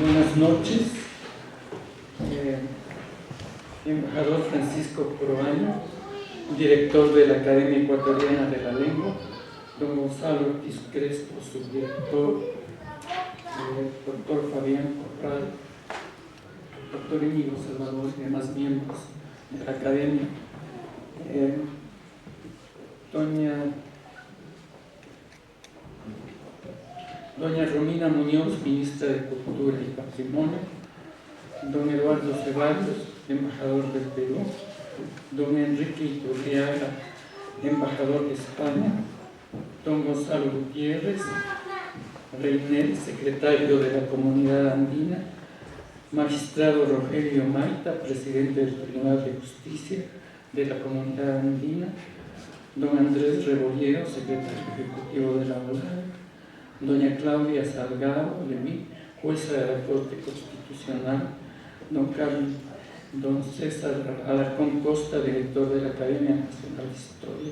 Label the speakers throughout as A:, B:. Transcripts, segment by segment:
A: Buenas noches, embajador Francisco Proaño, director de la Academia Ecuatoriana de la Lengua, don Gonzalo Ortiz Crespo, subdirector, doctor Fabián Corral, doctor Íñigo Salvador y demás miembros de la Academia, doña Romina Muñoz, ministra de Cultura y Patrimonio, don Eduardo Ceballos, embajador del Perú, don Enrique Iturriaga, embajador de España, don Gonzalo Gutiérrez Reynel, secretario de la Comunidad Andina, magistrado Rogelio Maita, presidente del Tribunal de Justicia de la Comunidad Andina, don Andrés Rebollero, secretario ejecutivo de la OLAE, doña Claudia Salgado Leví, jueza de la Corte Constitucional, don César Alarcón Costa, director de la Academia Nacional de Historia,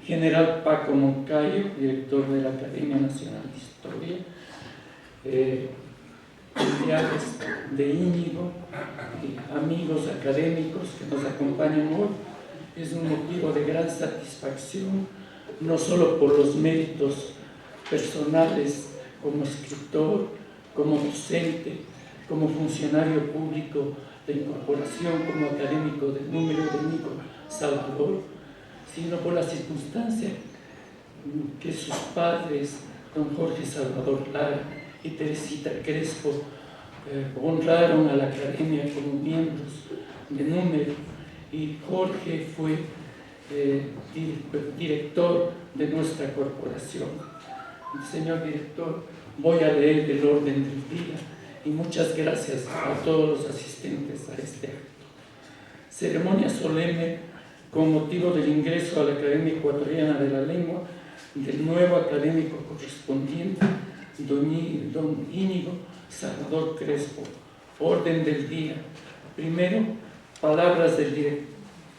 A: general Paco Moncayo, director de la Academia Nacional de Historia, familiares de Íñigo, amigos académicos que nos acompañan hoy. Es un motivo de gran satisfacción, no solo por los méritos personales como escritor, como docente, como funcionario público de incorporación, como académico del número de Íñigo Salvador, sino por la circunstancia que sus padres, don Jorge Salvador Lara y Teresita Crespo, honraron a la Academia como miembros de número, y Jorge fue director de nuestra corporación. Señor director, voy a leer el orden del día y muchas gracias a todos los asistentes a este acto. Ceremonia solemne con motivo del ingreso a la Academia Ecuatoriana de la Lengua del nuevo académico correspondiente, don Íñigo Salvador Crespo. Orden del día. Primero, palabras del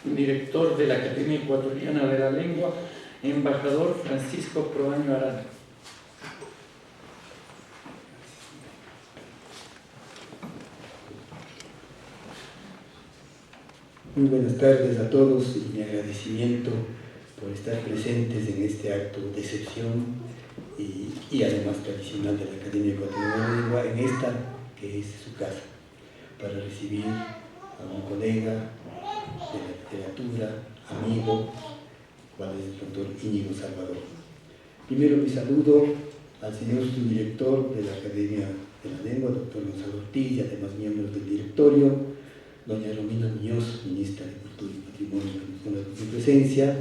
A: director de la Academia Ecuatoriana de la Lengua, embajador Francisco Proaño Arana.
B: Muy buenas tardes a todos y mi agradecimiento por estar presentes en este acto de excepción y además tradicional de la Academia Ecuatoriana de la Lengua, en esta que es su casa, para recibir a un colega de la literatura, amigo, cual es el doctor Íñigo Salvador. Primero mi saludo al señor subdirector de la Academia de la Lengua, doctor Gonzalo Ortiz, y además miembros del directorio, doña Romina Muñoz, ministra de Cultura y Patrimonio, con su presencia,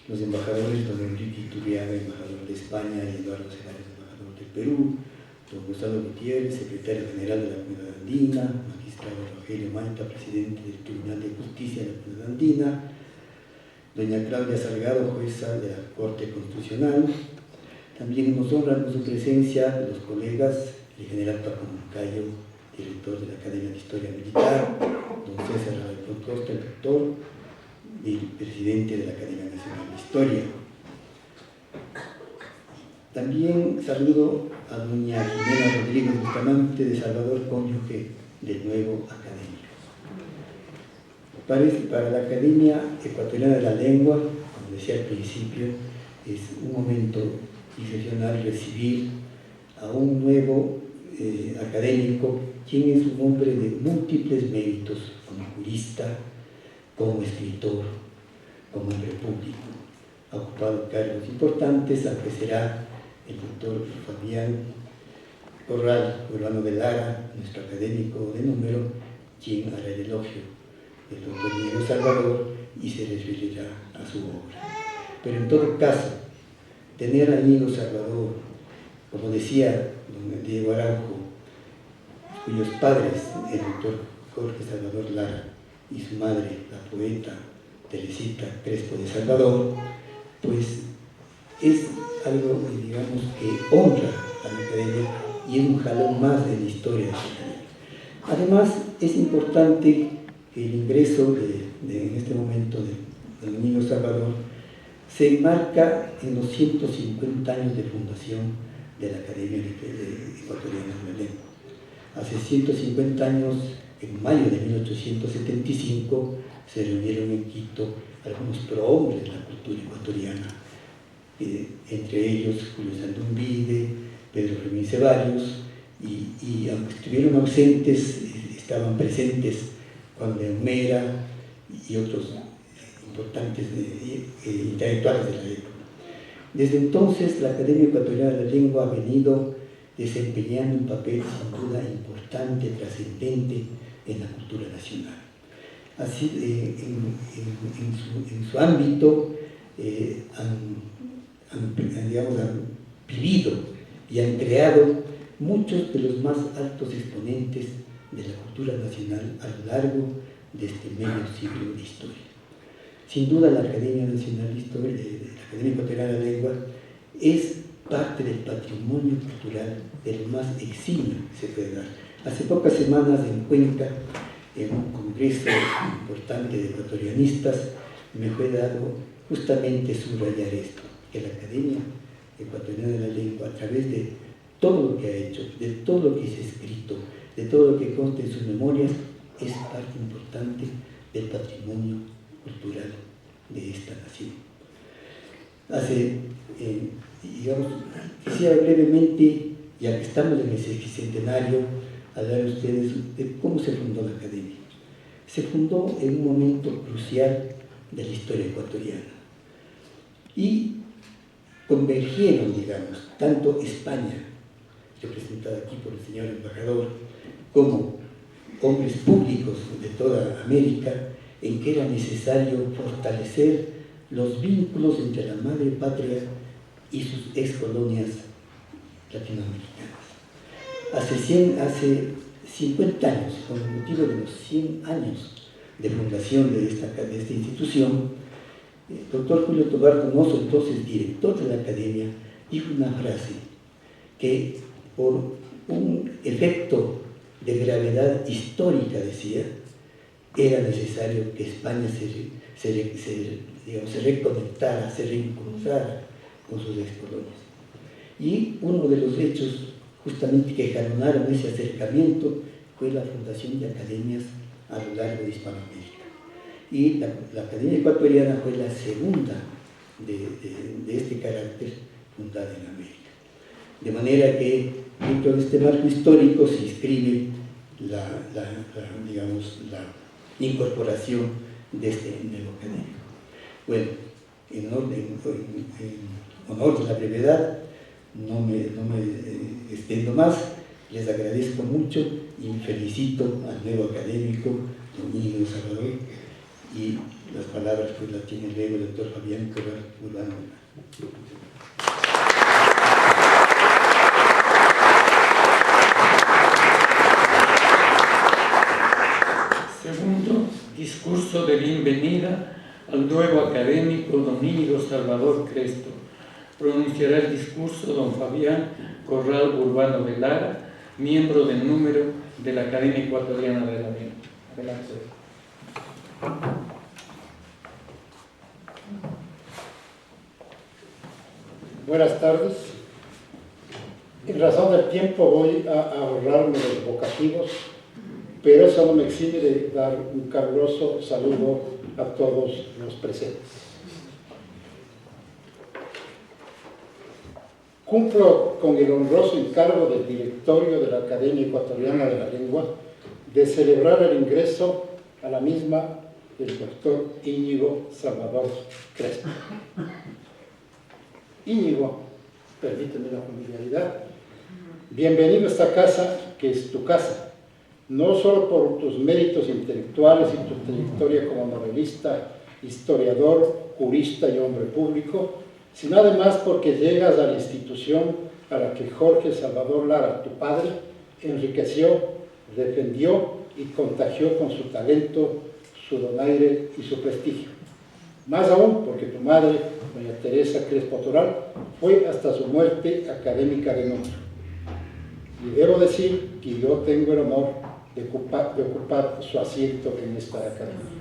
B: los embajadores, don Enrique Iturriaga, embajador de España, y Eduardo Ceballos, embajador del Perú, don Gonzalo Gutiérrez, secretario general de la Comunidad Andina, magistrado Rogelio Maita, presidente del Tribunal de Justicia de la Comunidad Andina, doña Claudia Salgado, jueza de la Corte Constitucional. También nos honran con su presencia los colegas, el general Paco Moncayo, director de la Academia de Historia Militar, don César Alarcón Costa, el doctor y presidente de la Academia Nacional de Historia. También saludo a doña Jimena Rodríguez Bustamante de Salvador, cónyuge del nuevo académico. Para la Academia Ecuatoriana de la Lengua, como decía al principio, es un momento excepcional recibir a un nuevo académico, quien es un hombre de múltiples méritos, como jurista, como escritor, como hombre público. Ha ocupado cargos importantes, al que será el doctor Fabián Corral Urbano de Lara, nuestro académico de número, quien hará el elogio del doctor Íñigo Salvador y se referirá a su obra. Pero en todo caso, tener a Íñigo Salvador, como decía don Diego Araujo, cuyos padres, el doctor Jorge Salvador Lara y su madre, la poeta Teresita Crespo de Salvador, pues es algo, digamos, que honra a la Academia y es un jalón más de la historia de la Academia. Además, es importante que el ingreso en este momento de Íñigo Salvador se enmarca en los 150 años de fundación de la Academia Ecuatoriana de la Lengua. Hace 150 años, en mayo de 1875, se reunieron en Quito algunos prohombres de la cultura ecuatoriana, entre ellos Julio Sandumbide, Pedro Fermín Ceballos, y aunque estuvieron ausentes, estaban presentes Juan de Humera y otros importantes intelectuales de la época. Desde entonces, la Academia Ecuatoriana de la Lengua ha venido desempeñando un papel sin duda importante, trascendente en la cultura nacional. Así, en su ámbito han vivido y han creado muchos de los más altos exponentes de la cultura nacional a lo largo de este medio siglo de historia. Sin duda, la Academia Nacional de Historia, la Academia Ecuatoriana de la Lengua, es parte del patrimonio cultural del más eximio que se puede dar. Hace pocas semanas en Cuenca, en un congreso importante de ecuatorianistas, me fue dado justamente subrayar esto, que la Academia Ecuatoriana de la Lengua, a través de todo lo que ha hecho, de todo lo que se ha escrito, de todo lo que consta en sus memorias, es parte importante del patrimonio cultural de esta nación. Quisiera brevemente, ya que estamos en el sesquicentenario, hablar a ustedes de cómo se fundó la Academia. Se fundó en un momento crucial de la historia ecuatoriana y convergieron, digamos, tanto España, representada aquí por el señor embajador, como hombres públicos de toda América, en que era necesario fortalecer los vínculos entre la madre patria y sus excolonias latinoamericanas. Hace 50 años, con el motivo de los 100 años de fundación de esta institución, el doctor Julio Tobar Donoso, entonces director de la Academia, dijo una frase que, por un efecto de gravedad histórica, decía, era necesario que España se reconectara, se reencontrara con sus excolonias. Y uno de los hechos justamente que jalonaron ese acercamiento fue la fundación de academias a lo largo de Hispanoamérica. Y la Academia Ecuatoriana fue la segunda de este carácter fundada en América. De manera que dentro de este marco histórico se inscribe la incorporación de este nuevo académico. Bueno, en honor de la brevedad, no me extiendo más, les agradezco mucho y felicito al nuevo académico, don Íñigo Salvador, y las palabras pues las tiene luego el doctor Fabián Corral Urbano.
A: Segundo discurso de bienvenida al nuevo académico don Íñigo Salvador Cresto. Pronunciará el discurso don Fabián Corral Urbano de Lara, miembro del número de la Academia Ecuatoriana de la Lengua. Adelante.
C: Buenas tardes. En razón del tiempo voy a ahorrarme los vocativos, pero eso no me exime de dar un caluroso saludo a todos los presentes. Cumplo con el honroso encargo del directorio de la Academia Ecuatoriana de la Lengua de celebrar el ingreso a la misma del doctor Íñigo Salvador Crespo. Íñigo, permíteme la familiaridad, bienvenido a esta casa que es tu casa, no solo por tus méritos intelectuales y tu trayectoria como novelista, historiador, jurista y hombre público, sino además porque llegas a la institución a la que Jorge Salvador Lara, tu padre, enriqueció, defendió y contagió con su talento, su donaire y su prestigio. Más aún porque tu madre, doña Teresa Crespo Toral, fue hasta su muerte académica de honor. Y debo decir que yo tengo el honor de ocupar su asiento en esta academia.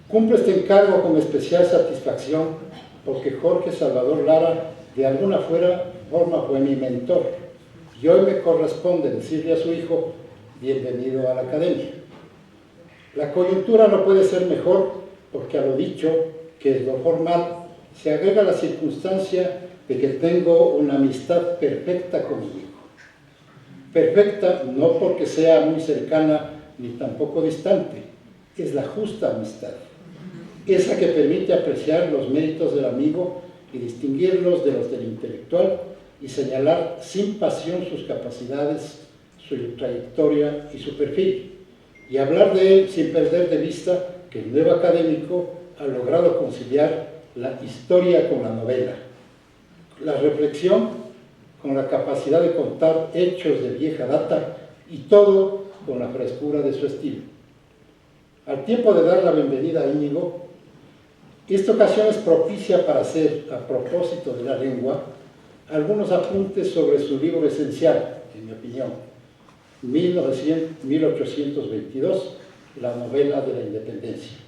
C: Cumplo este encargo con especial satisfacción porque Jorge Salvador Lara de alguna forma fue mi mentor, y hoy me corresponde decirle a su hijo, bienvenido a la academia. La coyuntura no puede ser mejor porque a lo dicho, que es lo formal, se agrega la circunstancia de que tengo una amistad perfecta con mi hijo. Perfecta no porque sea muy cercana ni tampoco distante, es la justa amistad, esa que permite apreciar los méritos del amigo y distinguirlos de los del intelectual y señalar sin pasión sus capacidades, su trayectoria y su perfil, y hablar de él sin perder de vista que el nuevo académico ha logrado conciliar la historia con la novela, la reflexión con la capacidad de contar hechos de vieja data y todo con la frescura de su estilo. Al tiempo de dar la bienvenida a Íñigo, esta ocasión es propicia para hacer, a propósito de la lengua, algunos apuntes sobre su libro esencial, en mi opinión, 1822, la novela de la independencia.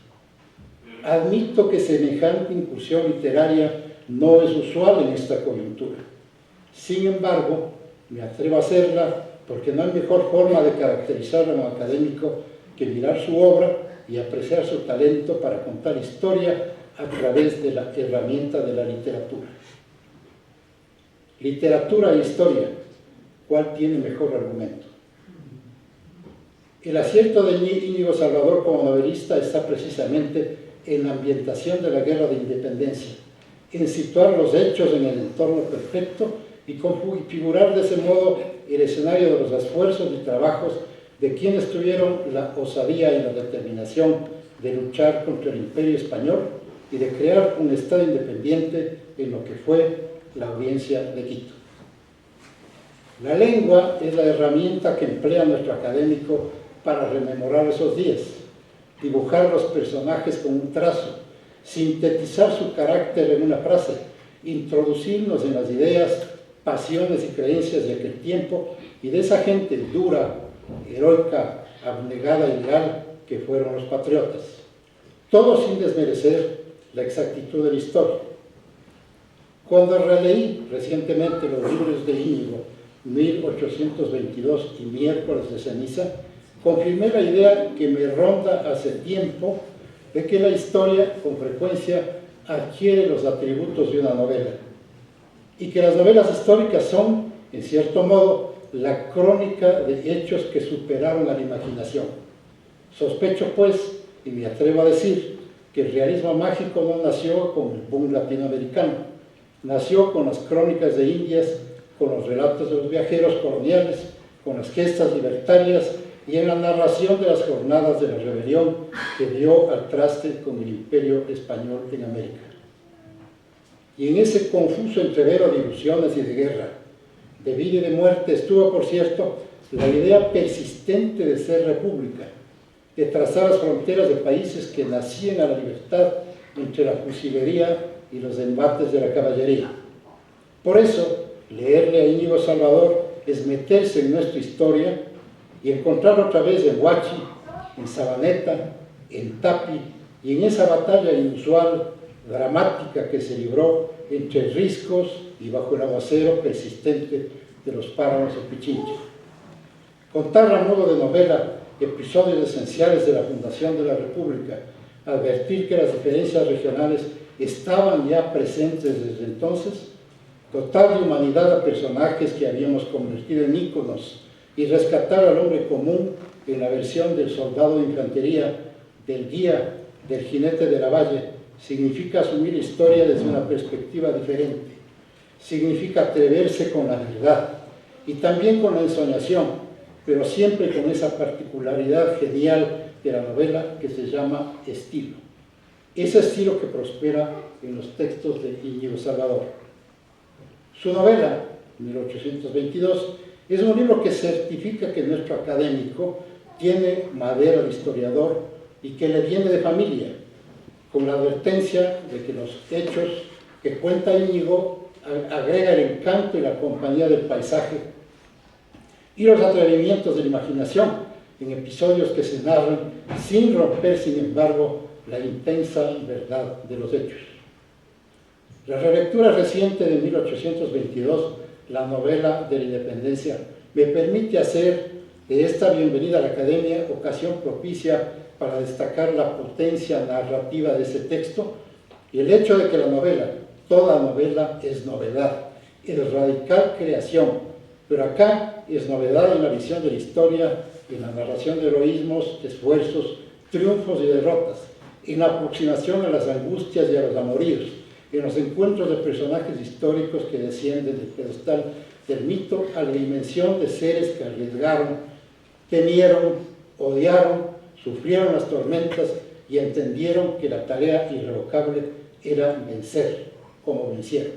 C: Admito que semejante incursión literaria no es usual en esta coyuntura. Sin embargo, me atrevo a hacerla porque no hay mejor forma de caracterizar a un académico que mirar su obra y apreciar su talento para contar historia a través de la herramienta de la literatura. Literatura e historia, ¿cuál tiene mejor argumento? El acierto de Íñigo Salvador como novelista está precisamente en la ambientación de la Guerra de Independencia, en situar los hechos en el entorno perfecto y configurar de ese modo el escenario de los esfuerzos y trabajos de quienes tuvieron la osadía y la determinación de luchar contra el Imperio Español y de crear un Estado independiente en lo que fue la Audiencia de Quito. La lengua es la herramienta que emplea nuestro académico para rememorar esos días, dibujar los personajes con un trazo, sintetizar su carácter en una frase, introducirnos en las ideas, pasiones y creencias de aquel tiempo y de esa gente dura, heroica, abnegada y leal que fueron los patriotas. Todo sin desmerecer la exactitud de la historia. Cuando releí recientemente los libros de Íñigo, 1822 y Miércoles de Ceniza, confirmé la idea que me ronda hace tiempo de que la historia con frecuencia adquiere los atributos de una novela y que las novelas históricas son, en cierto modo, la crónica de hechos que superaron a la imaginación. Sospecho, pues, y me atrevo a decir, que el realismo mágico no nació con el boom latinoamericano, nació con las crónicas de Indias, con los relatos de los viajeros coloniales, con las gestas libertarias y en la narración de las jornadas de la rebelión que dio al traste con el Imperio Español en América. Y en ese confuso entrevero de ilusiones y de guerra, de vida y de muerte, estuvo, por cierto, la idea persistente de ser república, de trazar las fronteras de países que nacían a la libertad entre la fusilería y los embates de la caballería. Por eso, leerle a Íñigo Salvador es meterse en nuestra historia y encontrar otra vez en Huachi, en Sabaneta, en Tapi y en esa batalla inusual, dramática que se libró entre riscos y bajo el aguacero persistente de los páramos de Pichincha. Contar a modo de novela episodios esenciales de la fundación de la República, advertir que las diferencias regionales estaban ya presentes desde entonces, dotar de humanidad a personajes que habíamos convertido en íconos y rescatar al hombre común en la versión del soldado de infantería, del guía, del jinete de la valle, significa asumir historia desde una perspectiva diferente, significa atreverse con la verdad y también con la ensoñación, pero siempre con esa particularidad genial de la novela que se llama estilo. Ese estilo que prospera en los textos de Íñigo Salvador. Su novela, 1822, es un libro que certifica que nuestro académico tiene madera de historiador y que le viene de familia, con la advertencia de que los hechos que cuenta Íñigo agrega el encanto y la compañía del paisaje y los atrevimientos de la imaginación en episodios que se narran sin romper, sin embargo, la intensa verdad de los hechos. La relectura reciente de 1822 la novela de la independencia, me permite hacer de esta bienvenida a la Academia ocasión propicia para destacar la potencia narrativa de ese texto y el hecho de que la novela, toda novela es novedad, es radical creación, pero acá es novedad en la visión de la historia, en la narración de heroísmos, esfuerzos, triunfos y derrotas, en la aproximación a las angustias y a los amoríos, en los encuentros de personajes históricos que descienden del pedestal del mito a la dimensión de seres que arriesgaron, temieron, odiaron, sufrieron las tormentas y entendieron que la tarea irrevocable era vencer, como vencieron.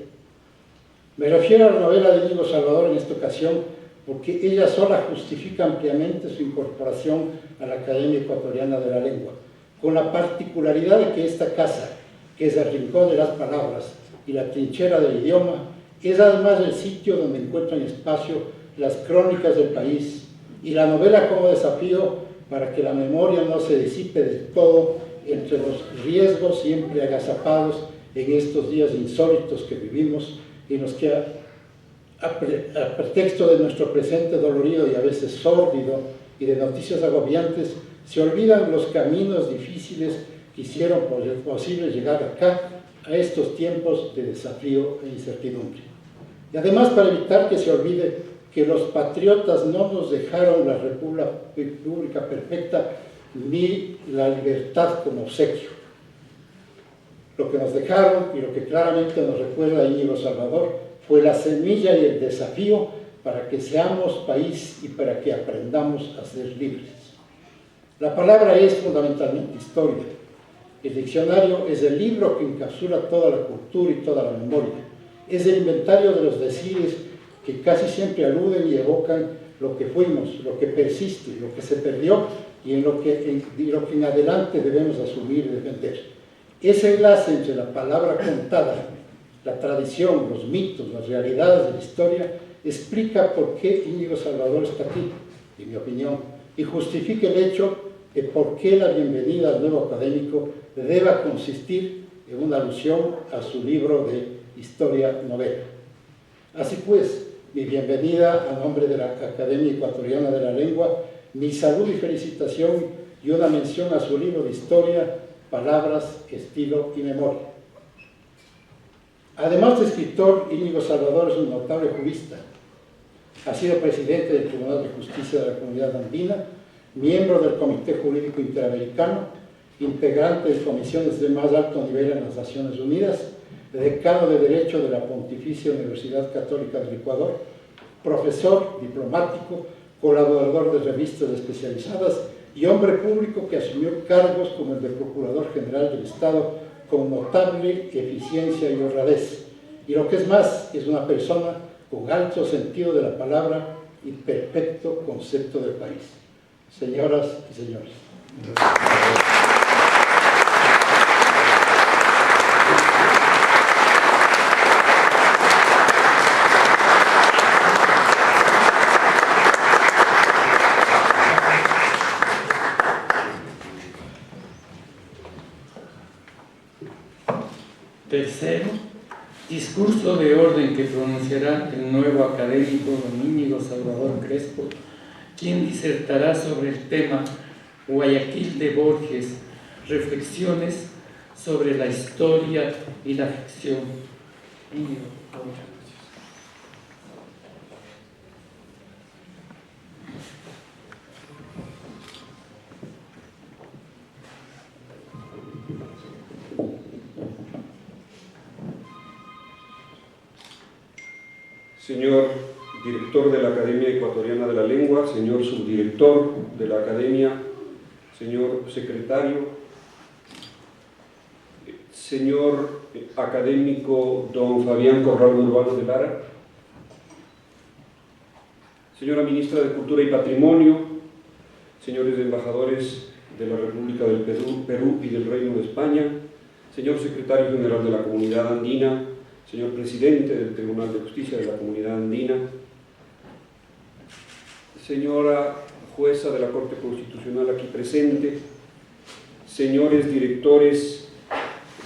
C: Me refiero a la novela de Íñigo Salvador en esta ocasión porque ella sola justifica ampliamente su incorporación a la Academia Ecuatoriana de la Lengua, con la particularidad de que esta casa, que es el rincón de las palabras y la trinchera del idioma, es además el sitio donde encuentran espacio las crónicas del país y la novela como desafío para que la memoria no se disipe del todo entre los riesgos siempre agazapados en estos días insólitos que vivimos, en los que a pretexto de nuestro presente dolorido y a veces sórdido y de noticias agobiantes, se olvidan los caminos difíciles que hicieron posible llegar acá a estos tiempos de desafío e incertidumbre. Y además, para evitar que se olvide que los patriotas no nos dejaron la república perfecta ni la libertad como obsequio. Lo que nos dejaron y lo que claramente nos recuerda Íñigo Salvador fue la semilla y el desafío para que seamos país y para que aprendamos a ser libres. La palabra es fundamentalmente historia. El diccionario es el libro que encapsula toda la cultura y toda la memoria. Es el inventario de los decires que casi siempre aluden y evocan lo que fuimos, lo que persiste, lo que se perdió y lo que en adelante debemos asumir y defender. Ese enlace entre la palabra contada, la tradición, los mitos, las realidades de la historia, explica por qué Íñigo Salvador está aquí, en mi opinión, y justifica el hecho de por qué la bienvenida al nuevo académico deba consistir en una alusión a su libro de historia novela. Así pues, mi bienvenida a nombre de la Academia Ecuatoriana de la Lengua, mi salud y felicitación y una mención a su libro de historia, palabras, estilo y memoria. Además de escritor, Íñigo Salvador es un notable jurista. Ha sido presidente del Tribunal de Justicia de la Comunidad Andina, miembro del Comité Jurídico Interamericano, integrante de comisiones de más alto nivel en las Naciones Unidas, decano de Derecho de la Pontificia Universidad Católica del Ecuador, profesor, diplomático, colaborador de revistas especializadas y hombre público que asumió cargos como el de Procurador General del Estado con notable eficiencia y honradez. Y lo que es más, es una persona con alto sentido de la palabra y perfecto concepto del país. Señoras y señores.
A: Tercero, discurso de orden que pronunciará el nuevo académico don Íñigo Salvador Crespo, quien disertará sobre el tema Guayaquil de Borges, reflexiones sobre la historia y la ficción. Íñigo, muchas gracias.
D: Señor director de la Academia Ecuatoriana de la Lengua, señor subdirector de la Academia, señor secretario, señor académico don Fabián Corral Urbano de Lara, señora ministra de Cultura y Patrimonio, señores embajadores de la República del Perú y del Reino de España, señor secretario general de la Comunidad Andina, señor presidente del Tribunal de Justicia de la Comunidad Andina, señora jueza de la Corte Constitucional aquí presente, señores directores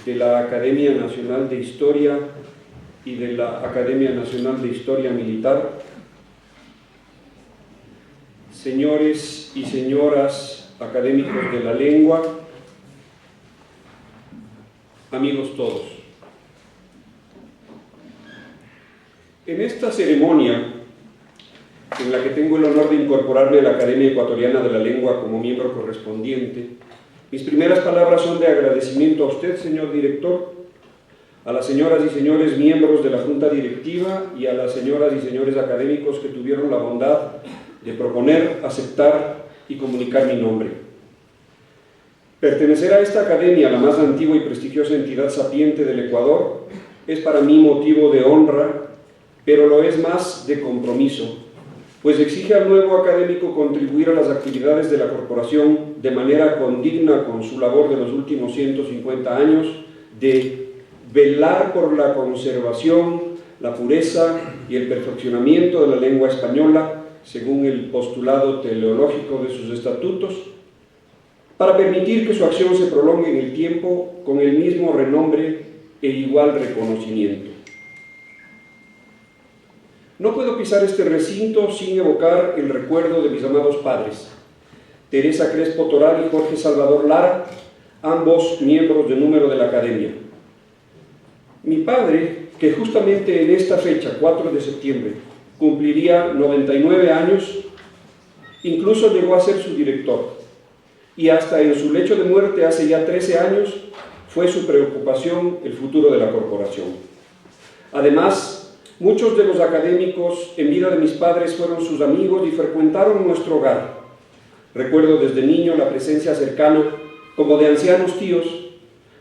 D: de la Academia Nacional de Historia, y de la Academia Nacional de Historia Militar, señores y señoras académicos de la lengua, amigos todos. En esta ceremonia, en la que tengo el honor de incorporarme a la Academia Ecuatoriana de la Lengua como miembro correspondiente, mis primeras palabras son de agradecimiento a usted, señor director, a las señoras y señores miembros de la Junta Directiva y a las señoras y señores académicos que tuvieron la bondad de proponer, aceptar y comunicar mi nombre. Pertenecer a esta academia, la más antigua y prestigiosa entidad sapiente del Ecuador, es para mí motivo de honra, pero lo es más de compromiso, pues exige al nuevo académico contribuir a las actividades de la corporación de manera condigna con su labor de los últimos 150 años, de velar por la conservación, la pureza y el perfeccionamiento de la lengua española, según el postulado teleológico de sus estatutos, para permitir que su acción se prolongue en el tiempo con el mismo renombre e igual reconocimiento. No puedo pisar este recinto sin evocar el recuerdo de mis amados padres, Teresa Crespo Toral y Jorge Salvador Lara, ambos miembros de número de la Academia. Mi padre, que justamente en esta fecha, 4 de septiembre, cumpliría 99 años, incluso llegó a ser su director, y hasta en su lecho de muerte hace ya 13 años, fue su preocupación el futuro de la corporación. Además, muchos de los académicos en vida de mis padres fueron sus amigos y frecuentaron nuestro hogar. Recuerdo desde niño la presencia cercana, como de ancianos tíos,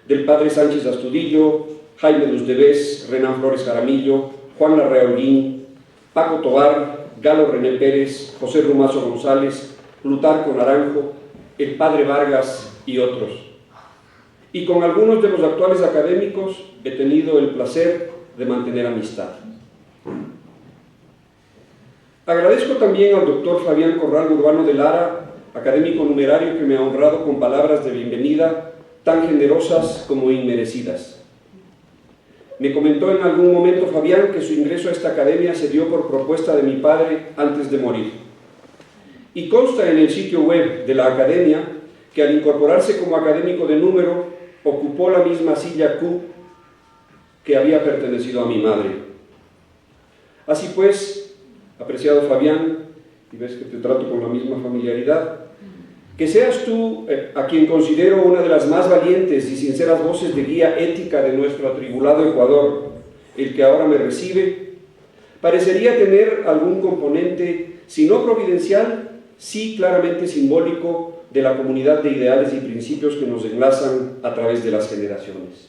D: del padre Sánchez Astudillo, Jaime Dusdevés, Renan Flores Jaramillo, Juan Larrea Holguín, Paco Tobar, Galo René Pérez, José Rumazo González, Plutarco Naranjo, el padre Vargas y otros. Y con algunos de los actuales académicos he tenido el placer de mantener amistad. Agradezco también al doctor Fabián Corral Urbano de Lara, académico numerario, que me ha honrado con palabras de bienvenida tan generosas como inmerecidas. Me comentó en algún momento Fabián que su ingreso a esta academia se dio por propuesta de mi padre antes de morir. Y consta en el sitio web de la academia que al incorporarse como académico de número ocupó la misma silla Q que había pertenecido a mi madre. Así pues, apreciado Fabián, y ves que te trato con la misma familiaridad, que seas tú a quien considero una de las más valientes y sinceras voces de guía ética de nuestro atribulado Ecuador, el que ahora me recibe, parecería tener algún componente, si no providencial, sí claramente simbólico de la comunidad de ideales y principios que nos enlazan a través de las generaciones.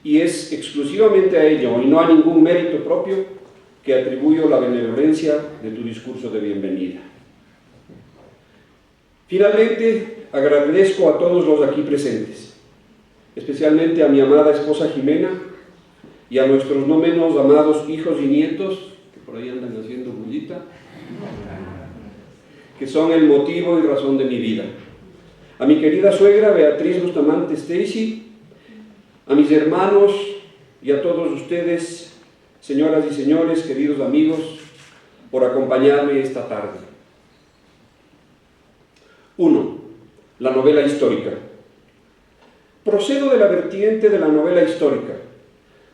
D: Y es exclusivamente a ello, y no a ningún mérito propio, que atribuyo la benevolencia de tu discurso de bienvenida. Finalmente, agradezco a todos los aquí presentes, especialmente a mi amada esposa Jimena y a nuestros no menos amados hijos y nietos, que por ahí andan haciendo bullita, que son el motivo y razón de mi vida. A mi querida suegra Beatriz Bustamante Stacy, a mis hermanos y a todos ustedes, señoras y señores, queridos amigos, por acompañarme esta tarde. 1. La novela histórica. Procedo de la vertiente de la novela histórica,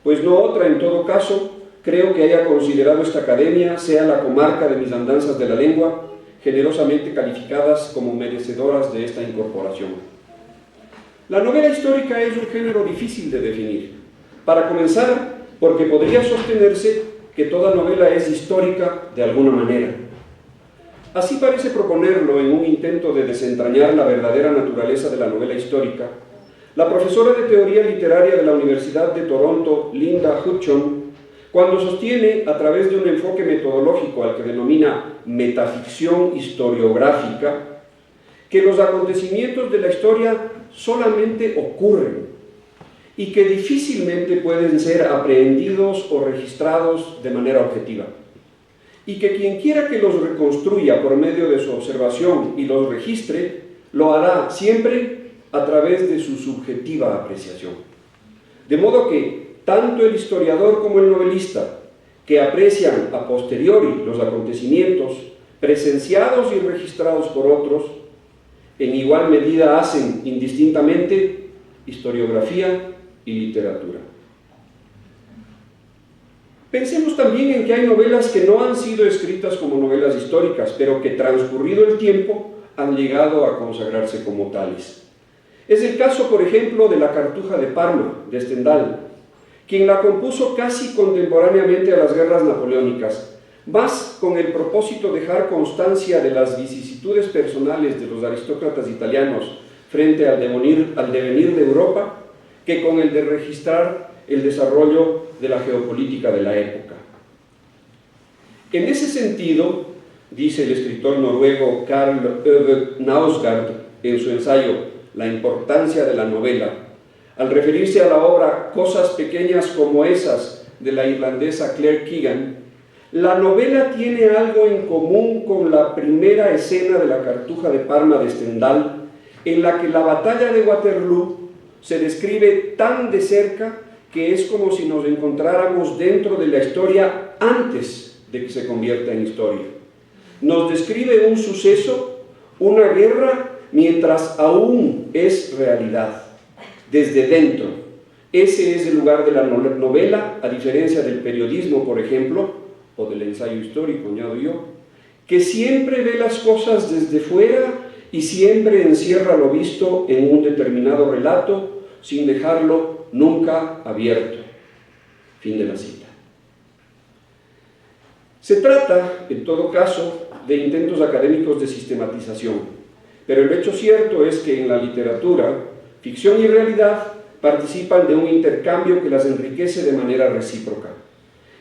D: pues no otra en todo caso creo que haya considerado esta academia sea la comarca de mis andanzas de la lengua, generosamente calificadas como merecedoras de esta incorporación. La novela histórica es un género difícil de definir. Para comenzar, porque podría sostenerse que toda novela es histórica de alguna manera. Así parece proponerlo en un intento de desentrañar la verdadera naturaleza de la novela histórica, la profesora de teoría literaria de la Universidad de Toronto, Linda Hutchon, cuando sostiene, a través de un enfoque metodológico al que denomina metaficción historiográfica, que los acontecimientos de la historia solamente ocurren y que difícilmente pueden ser aprehendidos o registrados de manera objetiva, y que quien quiera que los reconstruya por medio de su observación y los registre, lo hará siempre a través de su subjetiva apreciación. De modo que, tanto el historiador como el novelista, que aprecian a posteriori los acontecimientos presenciados y registrados por otros, en igual medida hacen indistintamente historiografía y literatura. Pensemos también en que hay novelas que no han sido escritas como novelas históricas, pero que transcurrido el tiempo han llegado a consagrarse como tales. Es el caso, por ejemplo, de La Cartuja de Parma, de Stendhal, quien la compuso casi contemporáneamente a las guerras napoleónicas, más con el propósito de dejar constancia de las vicisitudes personales de los aristócratas italianos frente al devenir de Europa, que con el de registrar el desarrollo de la geopolítica de la época. En ese sentido, dice el escritor noruego Karl Ove Knausgård en su ensayo La importancia de la novela, al referirse a la obra Cosas pequeñas como esas de la irlandesa Claire Keegan, la novela tiene algo en común con la primera escena de La Cartuja de Parma de Stendhal, en la que la batalla de Waterloo se describe tan de cerca que es como si nos encontráramos dentro de la historia antes de que se convierta en historia. Nos describe un suceso, una guerra, mientras aún es realidad, desde dentro. Ese es el lugar de la novela, a diferencia del periodismo, por ejemplo, o del ensayo histórico, añado yo, que siempre ve las cosas desde fuera y siempre encierra lo visto en un determinado relato, sin dejarlo nunca abierto. Fin de la cita. Se trata, en todo caso, de intentos académicos de sistematización, pero el hecho cierto es que en la literatura, ficción y realidad participan de un intercambio que las enriquece de manera recíproca.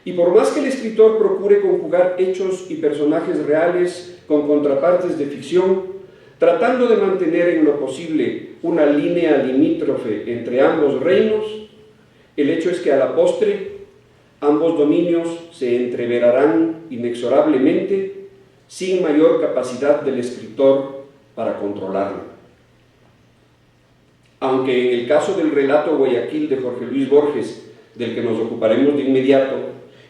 D: Y por más que el escritor procure conjugar hechos y personajes reales con contrapartes de ficción, tratando de mantener en lo posible una línea limítrofe entre ambos reinos, el hecho es que a la postre ambos dominios se entreverarán inexorablemente sin mayor capacidad del escritor para controlarlo. Aunque en el caso del relato Guayaquil de Jorge Luis Borges, del que nos ocuparemos de inmediato,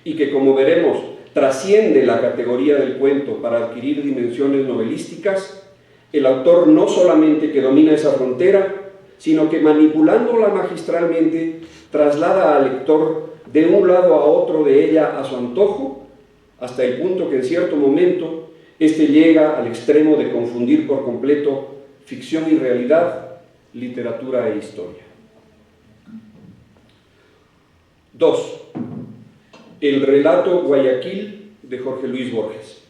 D: y que, como veremos, trasciende la categoría del cuento para adquirir dimensiones novelísticas, el autor no solamente que domina esa frontera, sino que manipulándola magistralmente, traslada al lector de un lado a otro de ella a su antojo, hasta el punto que en cierto momento éste llega al extremo de confundir por completo ficción y realidad, literatura e historia. 2. El relato Guayaquil de Jorge Luis Borges.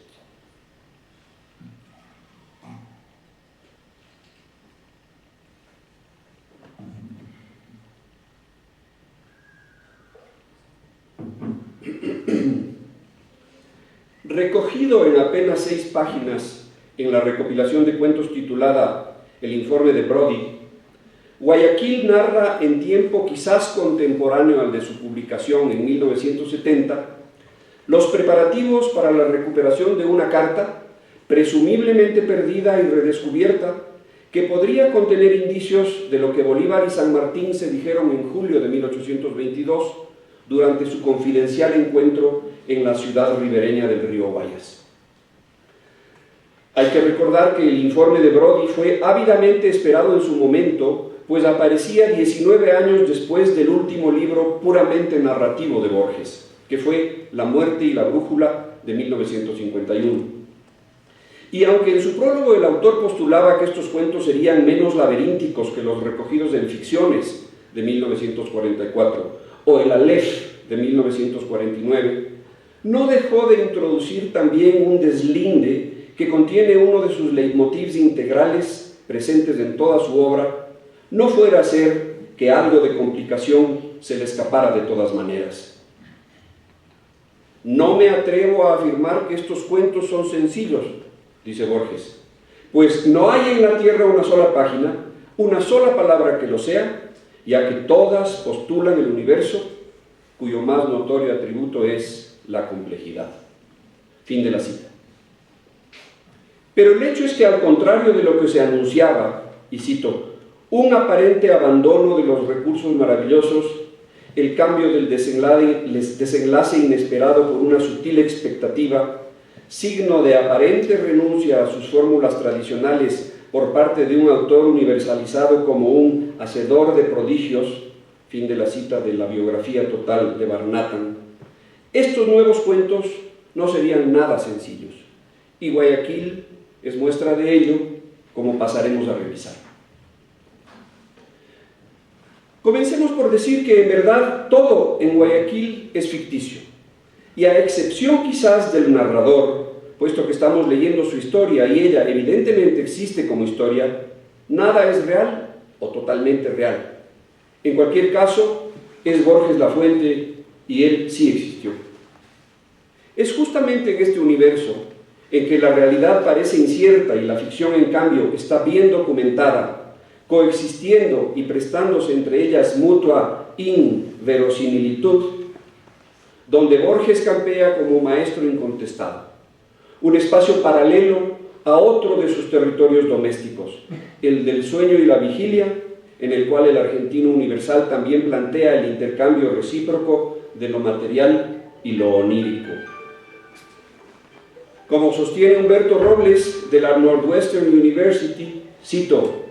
D: Recogido en apenas 6 páginas en la recopilación de cuentos titulada El informe de Brody, Guayaquil narra en tiempo quizás contemporáneo al de su publicación en 1970 los preparativos para la recuperación de una carta, presumiblemente perdida y redescubierta, que podría contener indicios de lo que Bolívar y San Martín se dijeron en julio de 1822 durante su confidencial encuentro en la ciudad ribereña del río Guayas. Hay que recordar que el informe de Brody fue ávidamente esperado en su momento, pues aparecía 19 años después del último libro puramente narrativo de Borges, que fue La muerte y la brújula de 1951. Y aunque en su prólogo el autor postulaba que estos cuentos serían menos laberínticos que los recogidos en Ficciones de 1944 o el Aleph de 1949, no dejó de introducir también un deslinde que contiene uno de sus leitmotivs integrales presentes en toda su obra, no fuera a ser que algo de complicación se le escapara de todas maneras. No me atrevo a afirmar que estos cuentos son sencillos, dice Borges, pues no hay en la tierra una sola página, una sola palabra que lo sea, ya que todas postulan el universo, cuyo más notorio atributo es la complejidad. Fin de la cita. Pero el hecho es que, al contrario de lo que se anunciaba, y cito, un aparente abandono de los recursos maravillosos, el cambio del desenlace inesperado por una sutil expectativa, signo de aparente renuncia a sus fórmulas tradicionales por parte de un autor universalizado como un hacedor de prodigios, fin de la cita de la biografía total de Barnatan. Estos nuevos cuentos no serían nada sencillos, y Guayaquil es muestra de ello, como pasaremos a revisar. Comencemos por decir que en verdad todo en Guayaquil es ficticio, y a excepción quizás del narrador, puesto que estamos leyendo su historia y ella evidentemente existe como historia, nada es real o totalmente real. En cualquier caso, es Borges la fuente y él sí existió. Es justamente en este universo en que la realidad parece incierta y la ficción, en cambio, está bien documentada, coexistiendo y prestándose entre ellas mutua inverosimilitud, donde Borges campea como maestro incontestado, un espacio paralelo a otro de sus territorios domésticos, el del sueño y la vigilia, en el cual el argentino universal también plantea el intercambio recíproco de lo material y lo onírico. Como sostiene Humberto Robles de la Northwestern University, cito: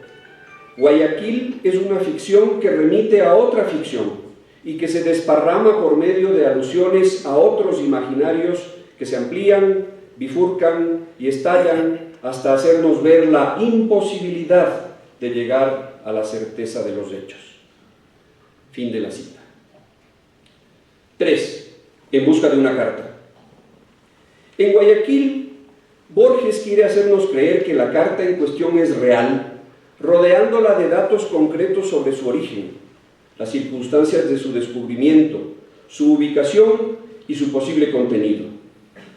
D: Guayaquil es una ficción que remite a otra ficción y que se desparrama por medio de alusiones a otros imaginarios que se amplían, bifurcan y estallan hasta hacernos ver la imposibilidad de llegar a la certeza de los hechos. Fin de la cita. 3. En busca de una carta. En Guayaquil, Borges quiere hacernos creer que la carta en cuestión es real, rodeándola de datos concretos sobre su origen, las circunstancias de su descubrimiento, su ubicación y su posible contenido.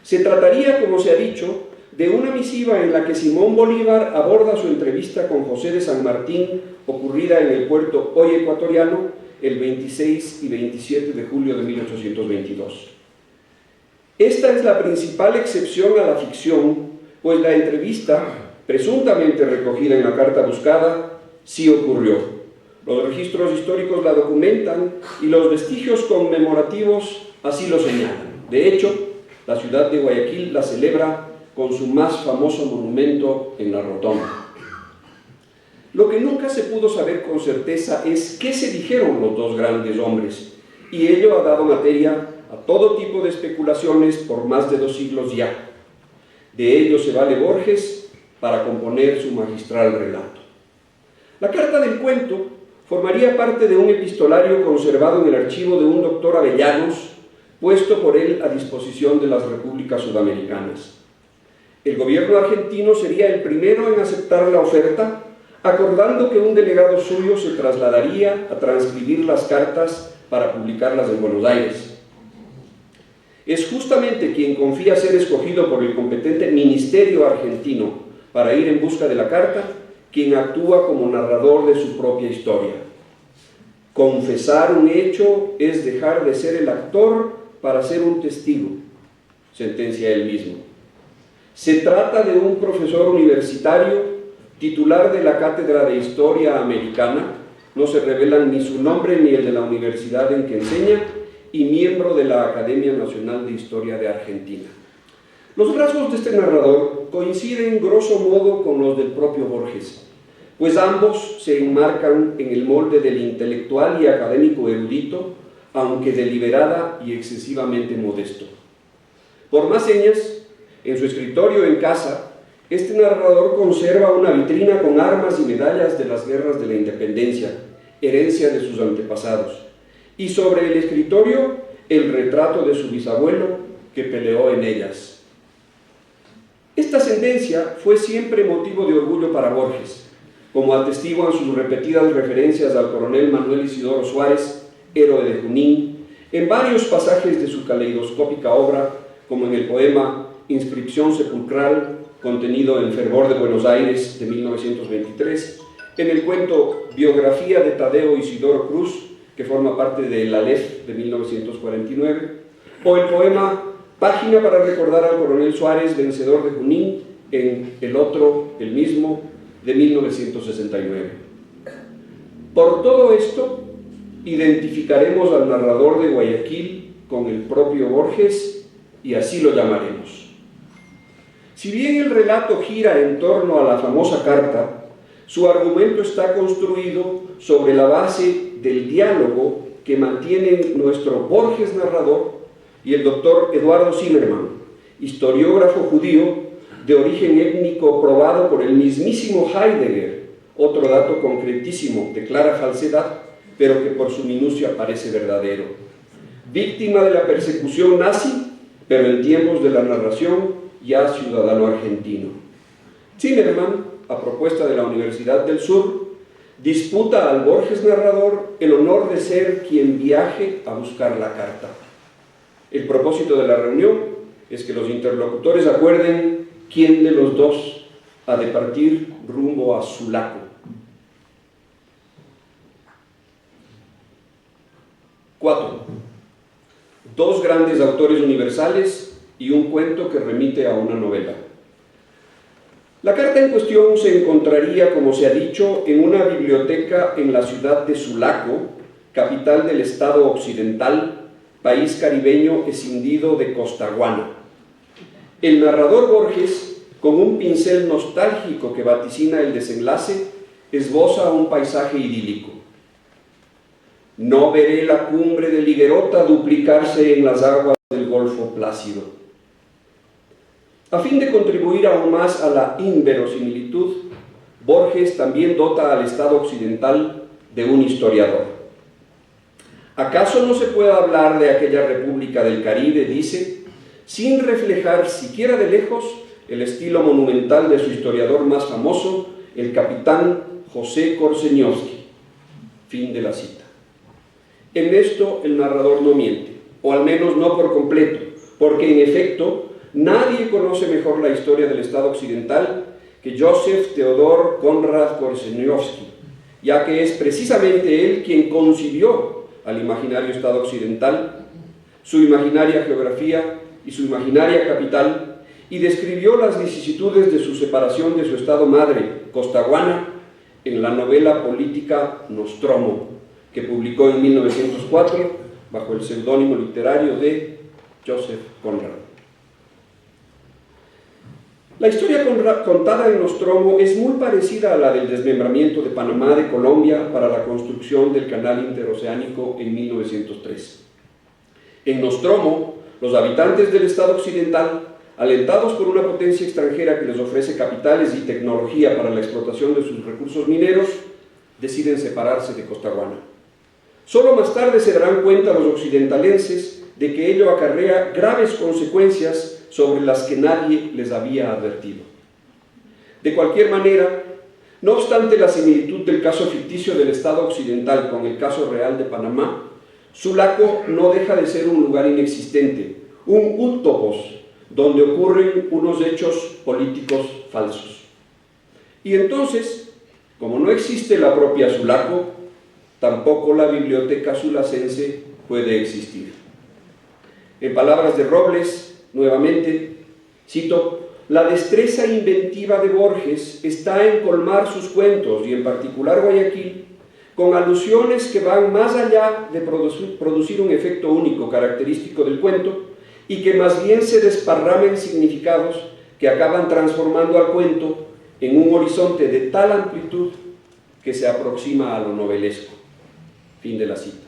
D: Se trataría, como se ha dicho, de una misiva en la que Simón Bolívar aborda su entrevista con José de San Martín, ocurrida en el puerto hoy ecuatoriano el 26 y 27 de julio de 1822. Esta es la principal excepción a la ficción, pues la entrevista, presuntamente recogida en la carta buscada, sí ocurrió. Los registros históricos la documentan y los vestigios conmemorativos así lo señalan. De hecho, la ciudad de Guayaquil la celebra con su más famoso monumento en la rotonda. Lo que nunca se pudo saber con certeza es qué se dijeron los dos grandes hombres, y ello ha dado materia a todo tipo de especulaciones por más de 2 siglos ya. De ello se vale Borges para componer su magistral relato. La carta del cuento formaría parte de un epistolario conservado en el archivo de un doctor Avellanos, puesto por él a disposición de las repúblicas sudamericanas. El gobierno argentino sería el primero en aceptar la oferta, acordando que un delegado suyo se trasladaría a transcribir las cartas para publicarlas en Buenos Aires. Es justamente quien confía ser escogido por el competente ministerio argentino para ir en busca de la carta, quien actúa como narrador de su propia historia. Confesar un hecho es dejar de ser el actor para ser un testigo, sentencia él mismo. Se trata de un profesor universitario, titular de la Cátedra de Historia Americana, no se revelan ni su nombre ni el de la universidad en que enseña, y miembro de la Academia Nacional de Historia de Argentina. Los rasgos de este narrador coinciden grosso modo con los del propio Borges, pues ambos se enmarcan en el molde del intelectual y académico erudito, aunque deliberada y excesivamente modesto. Por más señas, en su escritorio en casa, este narrador conserva una vitrina con armas y medallas de las guerras de la independencia, herencia de sus antepasados, y sobre el escritorio el retrato de su bisabuelo que peleó en ellas. Esta ascendencia fue siempre motivo de orgullo para Borges, como atestiguan sus repetidas referencias al coronel Manuel Isidoro Suárez, héroe de Junín, en varios pasajes de su caleidoscópica obra, como en el poema Inscripción sepulcral, contenido en Fervor de Buenos Aires de 1923, en el cuento Biografía de Tadeo Isidoro Cruz, que forma parte del Aleph de 1949, o el poema Página para recordar al coronel Suárez, vencedor de Junín, en el mismo, de 1969. Por todo esto, identificaremos al narrador de Guayaquil con el propio Borges y así lo llamaremos. Si bien el relato gira en torno a la famosa carta, su argumento está construido sobre la base del diálogo que mantienen nuestro Borges narrador y el doctor Eduardo Zimmerman, historiógrafo judío de origen étnico probado por el mismísimo Heidegger, otro dato concretísimo de clara falsedad, pero que por su minucia parece verdadero. Víctima de la persecución nazi, pero en tiempos de la narración ya ciudadano argentino. Zimmerman, a propuesta de la Universidad del Sur, disputa al Borges narrador el honor de ser quien viaje a buscar la carta. El propósito de la reunión es que los interlocutores acuerden quién de los dos ha de partir rumbo a Sulaco. 4. Dos grandes autores universales y un cuento que remite a una novela. La carta en cuestión se encontraría, como se ha dicho, en una biblioteca en la ciudad de Sulaco, capital del estado occidental, país caribeño escindido de Costaguana. El narrador Borges, con un pincel nostálgico que vaticina el desenlace, esboza un paisaje idílico. No veré la cumbre del Higuerota duplicarse en las aguas del Golfo Plácido. A fin de contribuir aún más a la inverosimilitud, Borges también dota al Estado occidental de un historiador. ¿Acaso no se puede hablar de aquella república del Caribe, dice, sin reflejar siquiera de lejos el estilo monumental de su historiador más famoso, el capitán José Korzenioski? Fin de la cita. En esto el narrador no miente, o al menos no por completo, porque en efecto nadie conoce mejor la historia del Estado occidental que Joseph Theodor Konrad Korzenioski, ya que es precisamente él quien concibió al imaginario Estado occidental, su imaginaria geografía y su imaginaria capital, y describió las vicisitudes de su separación de su Estado madre, Costaguana, en la novela política Nostromo, que publicó en 1904 bajo el seudónimo literario de Joseph Conrad. La historia contada en Nostromo es muy parecida a la del desmembramiento de Panamá de Colombia para la construcción del canal interoceánico en 1903. En Nostromo, los habitantes del Estado occidental, alentados por una potencia extranjera que les ofrece capitales y tecnología para la explotación de sus recursos mineros, deciden separarse de Costaguana. Solo más tarde se darán cuenta los occidentalenses de que ello acarrea graves consecuencias sobre las que nadie les había advertido. De cualquier manera, no obstante la similitud del caso ficticio del Estado occidental con el caso real de Panamá, Sulaco no deja de ser un lugar inexistente, un útopos, donde ocurren unos hechos políticos falsos. Y entonces, como no existe la propia Sulaco, tampoco la biblioteca sulacense puede existir. En palabras de Robles, nuevamente, cito, la destreza inventiva de Borges está en colmar sus cuentos, y en particular Guayaquil, con alusiones que van más allá de producir un efecto único característico del cuento, y que más bien se desparramen significados que acaban transformando al cuento en un horizonte de tal amplitud que se aproxima a lo novelesco. Fin de la cita.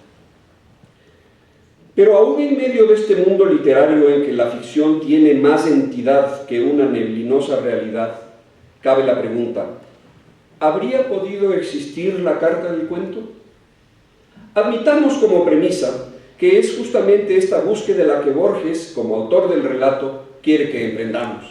D: Pero aún en medio de este mundo literario en que la ficción tiene más entidad que una neblinosa realidad, cabe la pregunta: ¿habría podido existir la carta del cuento? Admitamos como premisa que es justamente esta búsqueda la que Borges, como autor del relato, quiere que emprendamos.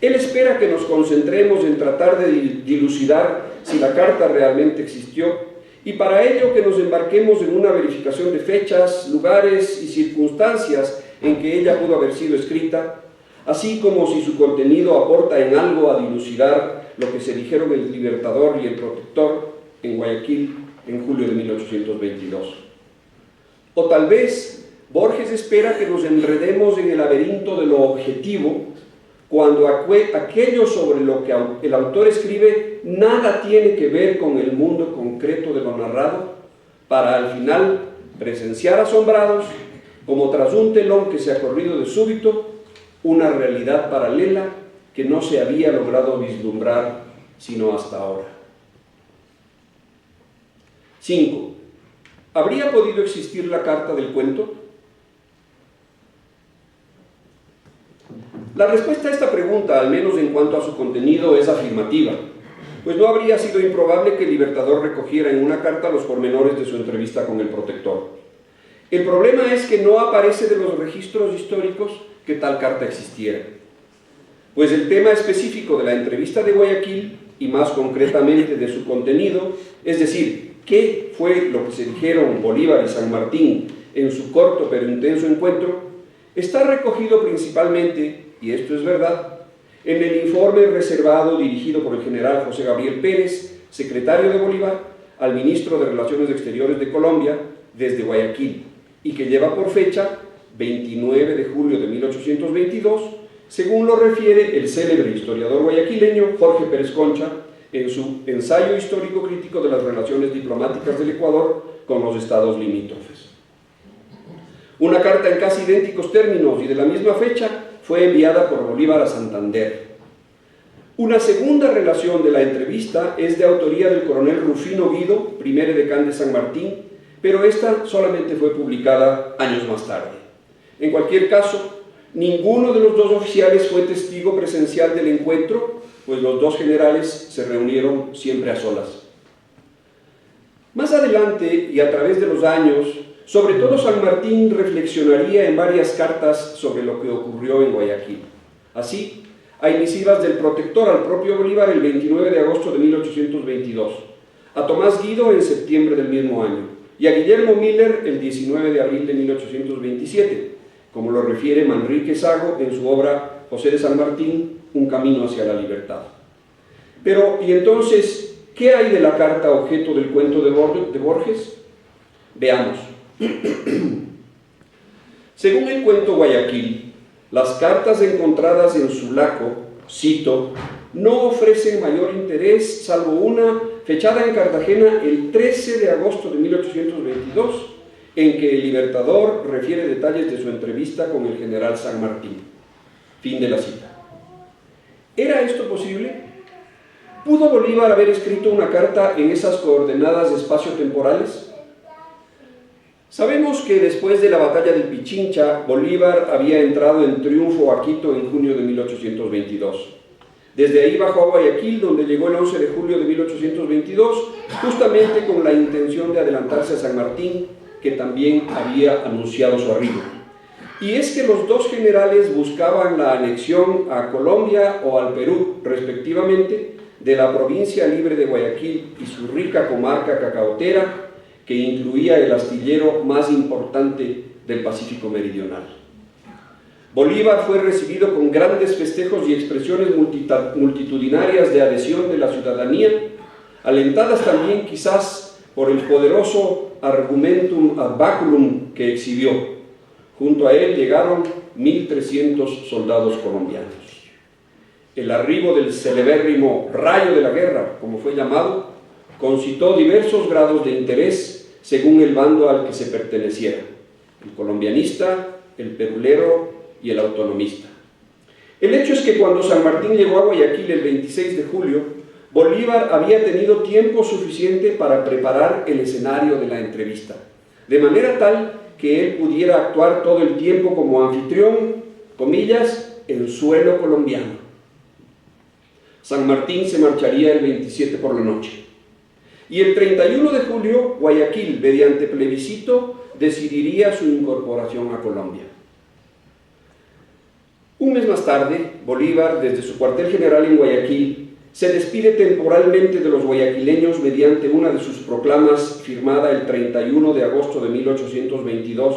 D: Él espera que nos concentremos en tratar de dilucidar si la carta realmente existió, y para ello que nos embarquemos en una verificación de fechas, lugares y circunstancias en que ella pudo haber sido escrita, así como si su contenido aporta en algo a dilucidar lo que se dijeron el Libertador y el Protector en Guayaquil en julio de 1822. O tal vez Borges espera que nos enredemos en el laberinto de lo objetivo, cuando aquello sobre lo que el autor escribe nada tiene que ver con el mundo concreto de lo narrado, para al final presenciar asombrados, como tras un telón que se ha corrido de súbito, una realidad paralela que no se había logrado vislumbrar sino hasta ahora. 5. ¿Habría podido existir la carta del cuento? La respuesta a esta pregunta, al menos en cuanto a su contenido, es afirmativa, pues no habría sido improbable que el Libertador recogiera en una carta los pormenores de su entrevista con el protector. El problema es que no aparece de los registros históricos que tal carta existiera, pues el tema específico de la entrevista de Guayaquil, y más concretamente de su contenido, es decir, qué fue lo que se dijeron Bolívar y San Martín en su corto pero intenso encuentro, está recogido principalmente, y esto es verdad, en el informe reservado dirigido por el general José Gabriel Pérez, secretario de Bolívar, al ministro de Relaciones Exteriores de Colombia desde Guayaquil, y que lleva por fecha 29 de julio de 1822, según lo refiere el célebre historiador guayaquileño Jorge Pérez Concha en su ensayo histórico crítico de las relaciones diplomáticas del Ecuador con los estados limítrofes. Una carta en casi idénticos términos y de la misma fecha fue enviada por Bolívar a Santander. Una segunda relación de la entrevista es de autoría del coronel Rufino Guido, primer edecán de San Martín, pero esta solamente fue publicada años más tarde. En cualquier caso, ninguno de los dos oficiales fue testigo presencial del encuentro, pues los dos generales se reunieron siempre a solas. Más adelante, y a través de los años, sobre todo San Martín reflexionaría en varias cartas sobre lo que ocurrió en Guayaquil. Así, hay misivas del protector al propio Bolívar el 29 de agosto de 1822, a Tomás Guido en septiembre del mismo año, y a Guillermo Miller el 19 de abril de 1827, como lo refiere Manrique Sago en su obra José de San Martín, Un camino hacia la libertad. Pero, ¿y entonces qué hay de la carta objeto del cuento de Borges? Veamos. Según el cuento Guayaquil, las cartas encontradas en Sulaco, cito, no ofrecen mayor interés salvo una fechada en Cartagena el 13 de agosto de 1822, en que el Libertador refiere detalles de su entrevista con el general San Martín. Fin de la cita. ¿Era esto posible? ¿Pudo Bolívar haber escrito una carta en esas coordenadas espacio-temporales? Sabemos que después de la batalla del Pichincha, Bolívar había entrado en triunfo a Quito en junio de 1822. Desde ahí bajó a Guayaquil, donde llegó el 11 de julio de 1822, justamente con la intención de adelantarse a San Martín, que también había anunciado su arribo. Y es que los dos generales buscaban la anexión a Colombia o al Perú, respectivamente, de la provincia libre de Guayaquil y su rica comarca cacaotera, que incluía el astillero más importante del Pacífico Meridional. Bolívar fue recibido con grandes festejos y expresiones multitudinarias de adhesión de la ciudadanía, alentadas también quizás por el poderoso argumentum ad baculum que exhibió. Junto a él llegaron 1.300 soldados colombianos. El arribo del celebérrimo Rayo de la Guerra, como fue llamado, concitó diversos grados de interés según el bando al que se perteneciera, el colombianista, el perulero y el autonomista. El hecho es que cuando San Martín llegó a Guayaquil el 26 de julio, Bolívar había tenido tiempo suficiente para preparar el escenario de la entrevista, de manera tal que él pudiera actuar todo el tiempo como anfitrión, comillas, en suelo colombiano. San Martín se marcharía el 27 por la noche. Y el 31 de julio, Guayaquil, mediante plebiscito, decidiría su incorporación a Colombia. Un mes más tarde, Bolívar, desde su cuartel general en Guayaquil, se despide temporalmente de los guayaquileños mediante una de sus proclamas firmada el 31 de agosto de 1822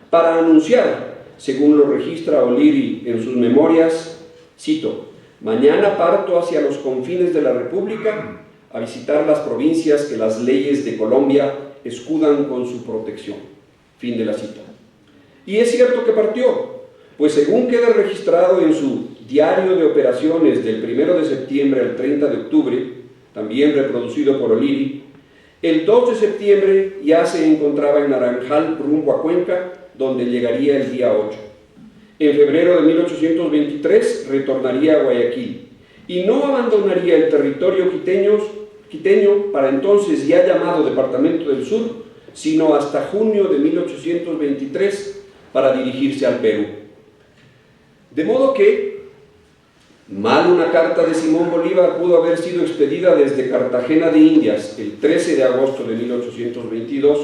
D: para anunciar, según lo registra O'Leary en sus memorias, cito, mañana parto hacia los confines de la República a visitar las provincias que las leyes de Colombia escudan con su protección. Fin de la cita. Y es cierto que partió, pues según queda registrado en su diario de operaciones del 1 de septiembre al 30 de octubre, también reproducido por O'Leary, El 2 de septiembre ya se encontraba en Naranjal rumbo a Cuenca, donde llegaría el día 8. En febrero de 1823 retornaría a Guayaquil y no abandonaría el territorio quiteño, para entonces ya llamado Departamento del Sur, sino hasta junio de 1823 para dirigirse al Perú. De modo que, mal una carta de Simón Bolívar pudo haber sido expedida desde Cartagena de Indias el 13 de agosto de 1822,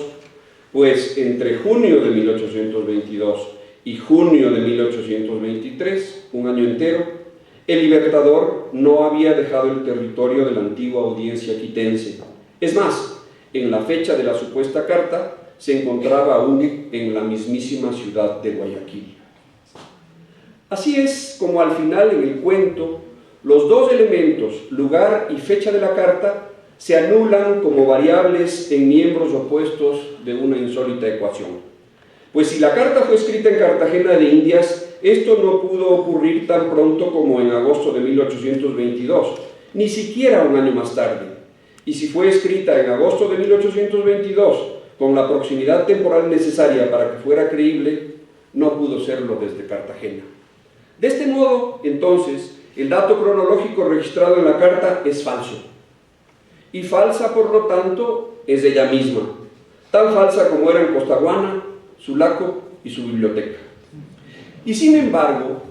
D: pues entre junio de 1822 y junio de 1823, un año entero, el Libertador no había dejado el territorio de la antigua audiencia quitense. Es más, en la fecha de la supuesta carta, se encontraba aún en la mismísima ciudad de Guayaquil. Así es como al final en el cuento, los dos elementos, lugar y fecha de la carta, se anulan como variables en miembros opuestos de una insólita ecuación. Pues si la carta fue escrita en Cartagena de Indias, esto no pudo ocurrir tan pronto como en agosto de 1822, ni siquiera un año más tarde. Y si fue escrita en agosto de 1822, con la proximidad temporal necesaria para que fuera creíble, no pudo serlo desde Cartagena. De este modo, entonces, el dato cronológico registrado en la carta es falso. Y falsa, por lo tanto, es ella misma, tan falsa como eran Costaguana, Sulaco y su biblioteca. Y sin embargo,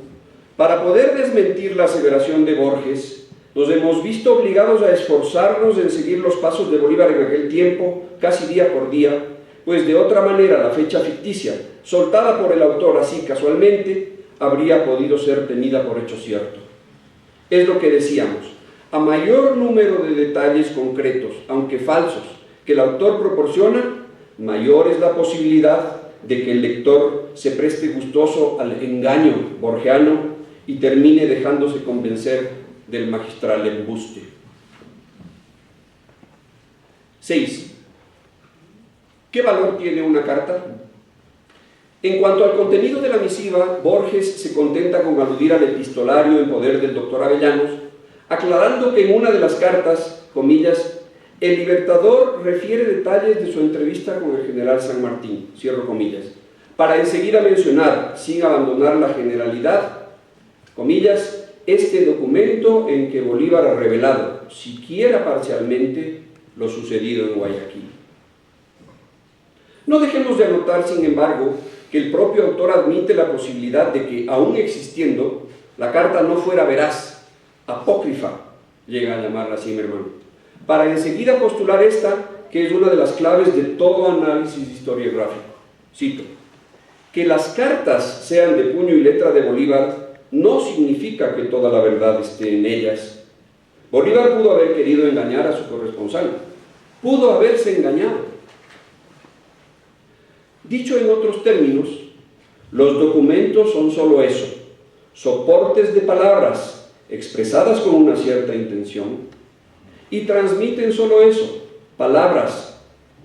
D: para poder desmentir la aseveración de Borges, nos hemos visto obligados a esforzarnos en seguir los pasos de Bolívar en aquel tiempo, casi día por día, pues de otra manera la fecha ficticia, soltada por el autor así casualmente, habría podido ser tenida por hecho cierto. Es lo que decíamos, a mayor número de detalles concretos, aunque falsos, que el autor proporciona, mayor es la posibilidad de que el lector se preste gustoso al engaño borgiano y termine dejándose convencer del magistral embuste. 6. ¿Qué valor tiene una carta? En cuanto al contenido de la misiva, Borges se contenta con aludir al epistolario en poder del doctor Avellanos, aclarando que en una de las cartas, comillas, el Libertador refiere detalles de su entrevista con el general San Martín, cierro comillas, para enseguida mencionar, sin abandonar la generalidad, comillas, este documento en que Bolívar ha revelado, siquiera parcialmente, lo sucedido en Guayaquil. No dejemos de anotar, sin embargo, que el propio autor admite la posibilidad de que, aún existiendo, la carta no fuera veraz, apócrifa, llega a llamarla Zimmermann, para enseguida postular esta, que es una de las claves de todo análisis historiográfico. Cito, que las cartas sean de puño y letra de Bolívar no significa que toda la verdad esté en ellas. Bolívar pudo haber querido engañar a su corresponsal, pudo haberse engañado. Dicho en otros términos, los documentos son solo eso, soportes de palabras expresadas con una cierta intención, y transmiten solo eso, palabras,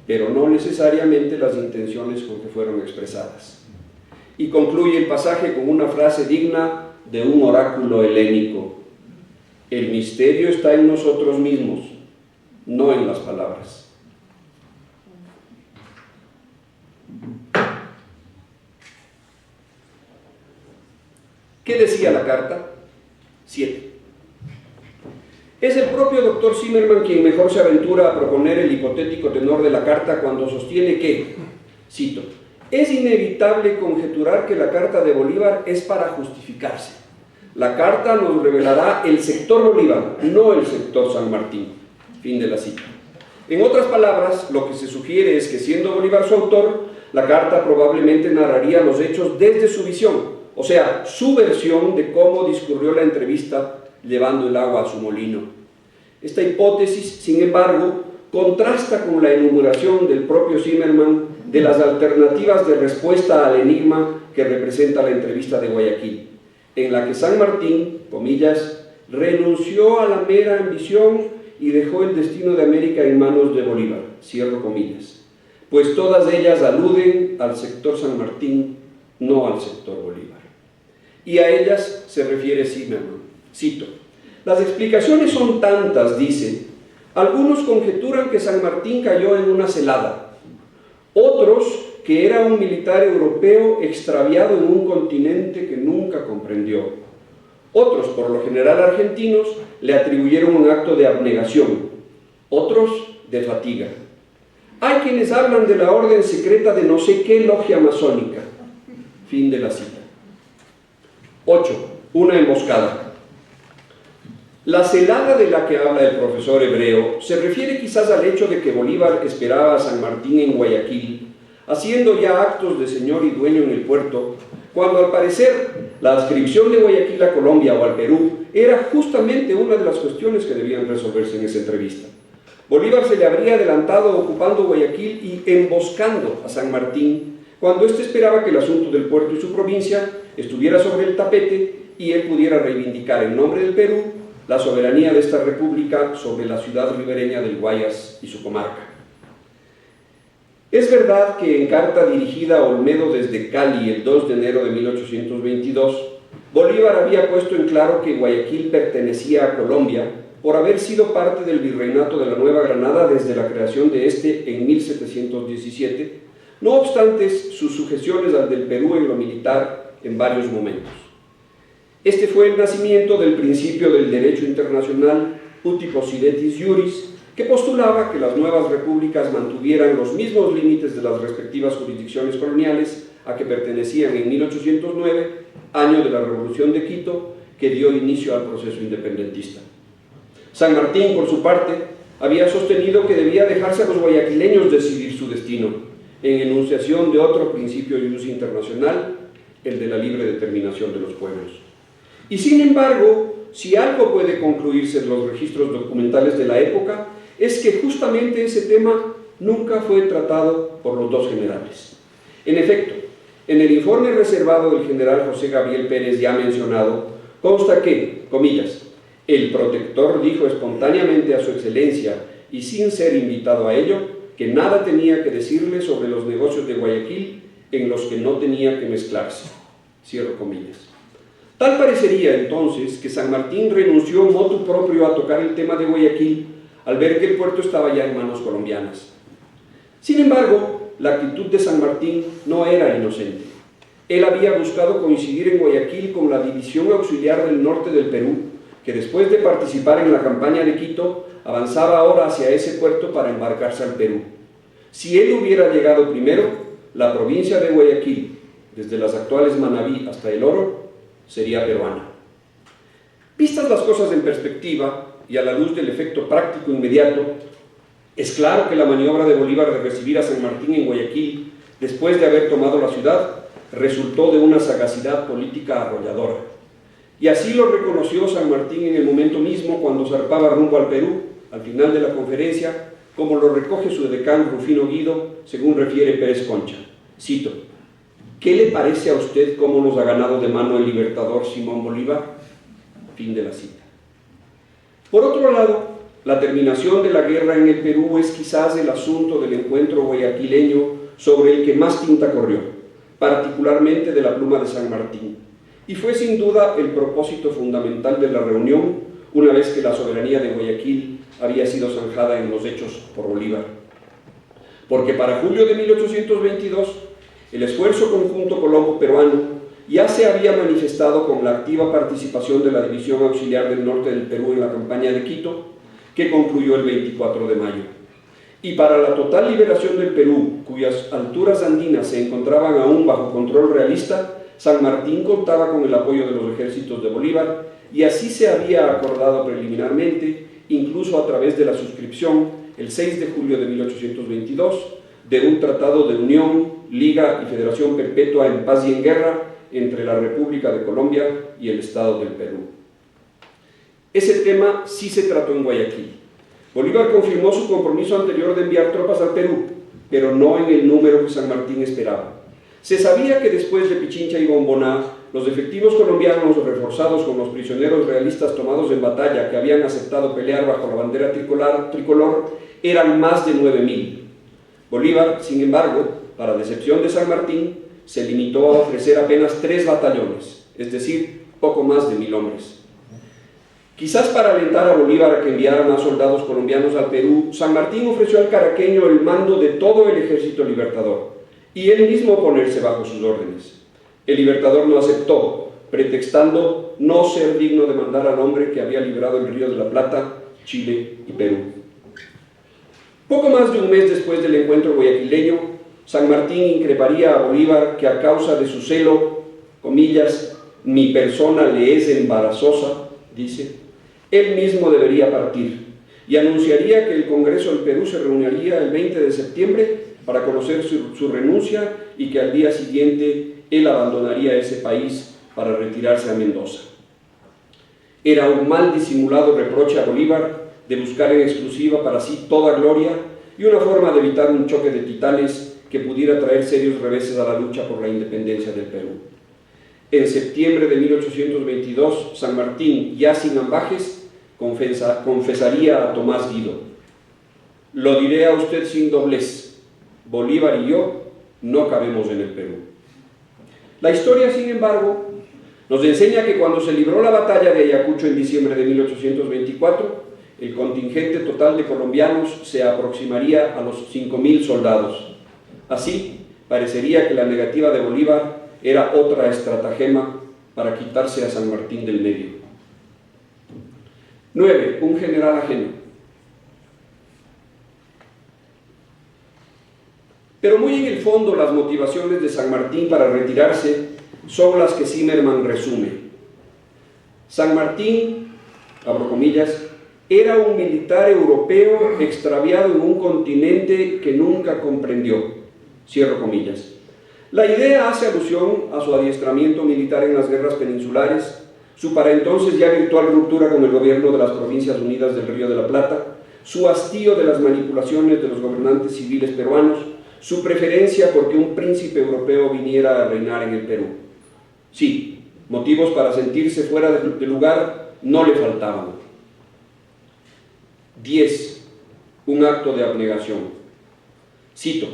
D: pero no necesariamente las intenciones con que fueron expresadas. Y concluye el pasaje con una frase digna de un oráculo helénico: el misterio está en nosotros mismos, no en las palabras. ¿Qué decía la carta? 7. Es el propio doctor Zimmermann quien mejor se aventura a proponer el hipotético tenor de la carta cuando sostiene que, cito, es inevitable conjeturar que la carta de Bolívar es para justificarse. La carta nos revelará el sector Bolívar, no el sector San Martín. Fin de la cita. En otras palabras, lo que se sugiere es que, siendo Bolívar su autor, la carta probablemente narraría los hechos desde su visión, o sea, su versión de cómo discurrió la entrevista llevando el agua a su molino. Esta hipótesis, sin embargo, contrasta con la enumeración del propio Zimmermann de las alternativas de respuesta al enigma que representa la entrevista de Guayaquil, en la que San Martín, comillas, renunció a la mera ambición y dejó el destino de América en manos de Bolívar, cierro comillas, pues todas ellas aluden al sector San Martín, no al sector Bolívar. Y a ellas se refiere Zimmermann. Cito, las explicaciones son tantas, dice, Algunos conjeturan que San Martín cayó en una celada, otros que era un militar europeo extraviado en un continente que nunca comprendió. Otros, por lo general argentinos, le atribuyeron un acto de abnegación, otros de fatiga. Hay quienes hablan de la orden secreta de no sé qué logia masónica. Fin de la cita. 8. Una emboscada. La celada de la que habla el profesor Hebreo se refiere quizás al hecho de que Bolívar esperaba a San Martín en Guayaquil, haciendo ya actos de señor y dueño en el puerto, cuando al parecer la adscripción de Guayaquil a Colombia o al Perú era justamente una de las cuestiones que debían resolverse en esa entrevista. Bolívar se le habría adelantado ocupando Guayaquil y emboscando a San Martín, cuando éste esperaba que el asunto del puerto y su provincia estuviera sobre el tapete y él pudiera reivindicar en nombre del Perú la soberanía de esta república sobre la ciudad ribereña del Guayas y su comarca. Es verdad que en carta dirigida a Olmedo desde Cali el 2 de enero de 1822, Bolívar había puesto en claro que Guayaquil pertenecía a Colombia por haber sido parte del virreinato de la Nueva Granada desde la creación de este en 1717, no obstante sus sujeciones al del Perú en lo militar en varios momentos. Este fue el nacimiento del principio del derecho internacional uti possidetis iuris, que postulaba que las nuevas repúblicas mantuvieran los mismos límites de las respectivas jurisdicciones coloniales a que pertenecían en 1809, año de la Revolución de Quito, que dio inicio al proceso independentista. San Martín, por su parte, había sostenido que debía dejarse a los guayaquileños decidir su destino, en enunciación de otro principio de uso internacional, el de la libre determinación de los pueblos. Y sin embargo, si algo puede concluirse en los registros documentales de la época, es que justamente ese tema nunca fue tratado por los dos generales. En efecto, en el informe reservado del general José Gabriel Pérez ya mencionado, consta que, comillas, el protector dijo espontáneamente a su excelencia y sin ser invitado a ello, que nada tenía que decirle sobre los negocios de Guayaquil en los que no tenía que mezclarse. Cierro comillas. Tal parecería entonces que San Martín renunció motu propio a tocar el tema de Guayaquil al ver que el puerto estaba ya en manos colombianas. Sin embargo, la actitud de San Martín no era inocente. Él había buscado coincidir en Guayaquil con la División Auxiliar del Norte del Perú, que después de participar en la campaña de Quito, avanzaba ahora hacia ese puerto para embarcarse al Perú. Si él hubiera llegado primero, la provincia de Guayaquil, desde las actuales Manabí hasta El Oro, sería peruana. Vistas las cosas en perspectiva y a la luz del efecto práctico inmediato, es claro que la maniobra de Bolívar de recibir a San Martín en Guayaquil, después de haber tomado la ciudad, resultó de una sagacidad política arrolladora. Y así lo reconoció San Martín en el momento mismo cuando zarpaba rumbo al Perú, al final de la conferencia, como lo recoge su decano Rufino Guido, según refiere Pérez Concha. Cito: ¿qué le parece a usted cómo nos ha ganado de mano el libertador Simón Bolívar? Fin de la cita. Por otro lado, la terminación de la guerra en el Perú es quizás el asunto del encuentro guayaquileño sobre el que más tinta corrió, particularmente de la pluma de San Martín, y fue sin duda el propósito fundamental de la reunión, una vez que la soberanía de Guayaquil había sido zanjada en los hechos por Bolívar. Porque para julio de 1822, el esfuerzo conjunto colombo-peruano ya se había manifestado con la activa participación de la División Auxiliar del Norte del Perú en la campaña de Quito, que concluyó el 24 de mayo. Y para la total liberación del Perú, cuyas alturas andinas se encontraban aún bajo control realista, San Martín contaba con el apoyo de los ejércitos de Bolívar, y así se había acordado preliminarmente, incluso a través de la suscripción, el 6 de julio de 1822, de un tratado de unión, liga y federación perpetua en paz y en guerra entre la República de Colombia y el Estado del Perú. Ese tema sí se trató en Guayaquil. Bolívar confirmó su compromiso anterior de enviar tropas al Perú, pero no en el número que San Martín esperaba. Se sabía que después de Pichincha y Bomboná, los efectivos colombianos reforzados con los prisioneros realistas tomados en batalla que habían aceptado pelear bajo la bandera tricolor eran más de 9.000. Bolívar, sin embargo, para decepción de San Martín, se limitó a ofrecer apenas 3 batallones, es decir, poco más de 1.000 hombres. Quizás para alentar a Bolívar a que enviara más soldados colombianos al Perú, San Martín ofreció al caraqueño el mando de todo el ejército libertador y él mismo ponerse bajo sus órdenes. El libertador no aceptó, pretextando no ser digno de mandar al hombre que había librado el Río de la Plata, Chile y Perú. Poco más de un mes después del encuentro guayaquileño, San Martín increparía a Bolívar que a causa de su celo, comillas, mi persona le es embarazosa, dice, él mismo debería partir, y anunciaría que el Congreso del Perú se reuniría el 20 de septiembre para conocer su renuncia y que al día siguiente él abandonaría ese país para retirarse a Mendoza. Era un mal disimulado reproche a Bolívar de buscar en exclusiva para sí toda gloria y una forma de evitar un choque de titanes que pudiera traer serios reveses a la lucha por la independencia del Perú. En septiembre de 1822, San Martín, ya sin ambajes, confesaría a Tomás Guido: lo diré a usted sin doblez, Bolívar y yo no cabemos en el Perú. La historia, sin embargo, nos enseña que cuando se libró la batalla de Ayacucho en diciembre de 1824, el contingente total de colombianos se aproximaría a los 5.000 soldados. Así, parecería que la negativa de Bolívar era otra estratagema para quitarse a San Martín del medio. 9. Un general ajeno. Pero muy en el fondo las motivaciones de San Martín para retirarse son las que Zimmermann resume. San Martín, abro comillas, era un militar europeo extraviado en un continente que nunca comprendió, cierro comillas. La idea hace alusión a su adiestramiento militar en las guerras peninsulares, su para entonces ya virtual ruptura con el gobierno de las Provincias Unidas del Río de la Plata, su hastío de las manipulaciones de los gobernantes civiles peruanos, su preferencia porque un príncipe europeo viniera a reinar en el Perú. Sí, motivos para sentirse fuera de lugar no le faltaban. 10. Un acto de abnegación. Cito: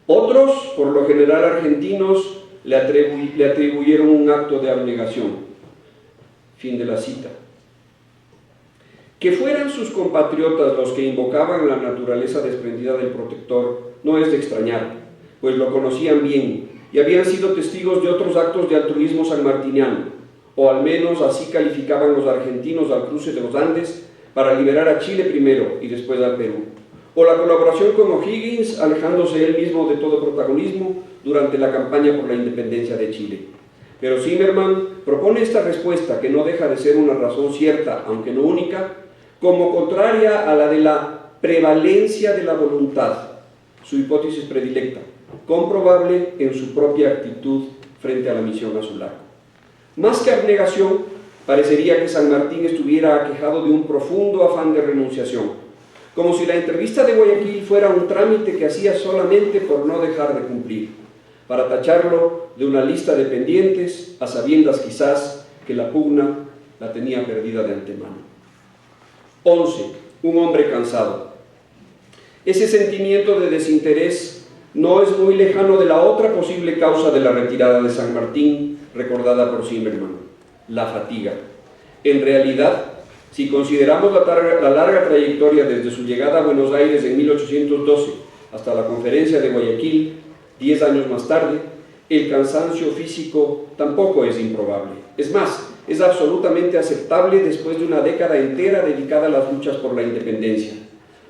D: otros, por lo general argentinos, le atribuyeron un acto de abnegación. Fin de la cita. Que fueran sus compatriotas los que invocaban la naturaleza desprendida del protector no es de extrañar, pues lo conocían bien y habían sido testigos de otros actos de altruismo sanmartiniano, o al menos así calificaban los argentinos al cruce de los Andes para liberar a Chile primero y después al Perú, o la colaboración con O'Higgins, alejándose él mismo de todo protagonismo durante la campaña por la independencia de Chile. Pero Zimmermann propone esta respuesta, que no deja de ser una razón cierta, aunque no única, como contraria a la de la prevalencia de la voluntad, su hipótesis predilecta, comprobable en su propia actitud frente a la misión a su lado. Más que abnegación, parecería que San Martín estuviera aquejado de un profundo afán de renunciación, como si la entrevista de Guayaquil fuera un trámite que hacía solamente por no dejar de cumplir, para tacharlo de una lista de pendientes, a sabiendas quizás que la pugna la tenía perdida de antemano. 11. Un hombre cansado. Ese sentimiento de desinterés no es muy lejano de la otra posible causa de la retirada de San Martín, recordada por Zimmermann: la fatiga. En realidad, si consideramos la larga trayectoria desde su llegada a Buenos Aires en 1812 hasta la conferencia de Guayaquil, 10 años más tarde, el cansancio físico tampoco es improbable. Es más, es absolutamente aceptable después de una década entera dedicada a las luchas por la independencia.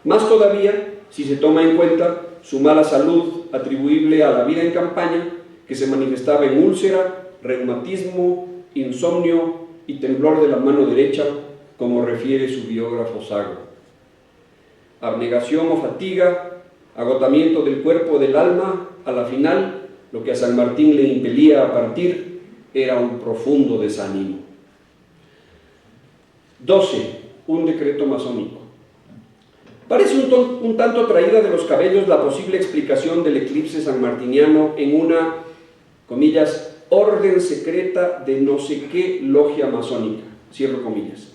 D: Más todavía si se toma en cuenta su mala salud atribuible a la vida en campaña, que se manifestaba en úlcera, reumatismo, insomnio y temblor de la mano derecha, como refiere su biógrafo Sago. Abnegación o fatiga, agotamiento del cuerpo o del alma, a la final, lo que a San Martín le impelía a partir era un profundo desánimo. 12. Un decreto masónico. Parece un tanto traída de los cabellos la posible explicación del eclipse sanmartiniano en una, comillas, orden secreta de no sé qué logia masónica, cierro comillas.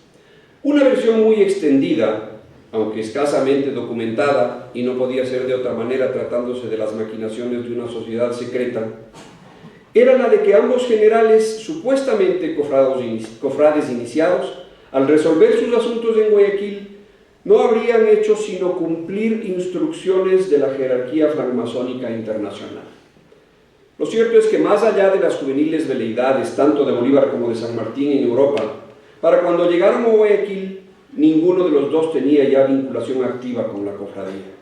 D: Una versión muy extendida, aunque escasamente documentada, y no podía ser de otra manera tratándose de las maquinaciones de una sociedad secreta, era la de que ambos generales, supuestamente cofrades iniciados, al resolver sus asuntos en Guayaquil, no habrían hecho sino cumplir instrucciones de la jerarquía francmasónica internacional. Lo cierto es que más allá de las juveniles veleidades, tanto de Bolívar como de San Martín en Europa, para cuando llegaron a Guayaquil, ninguno de los dos tenía ya vinculación activa con la cofradía.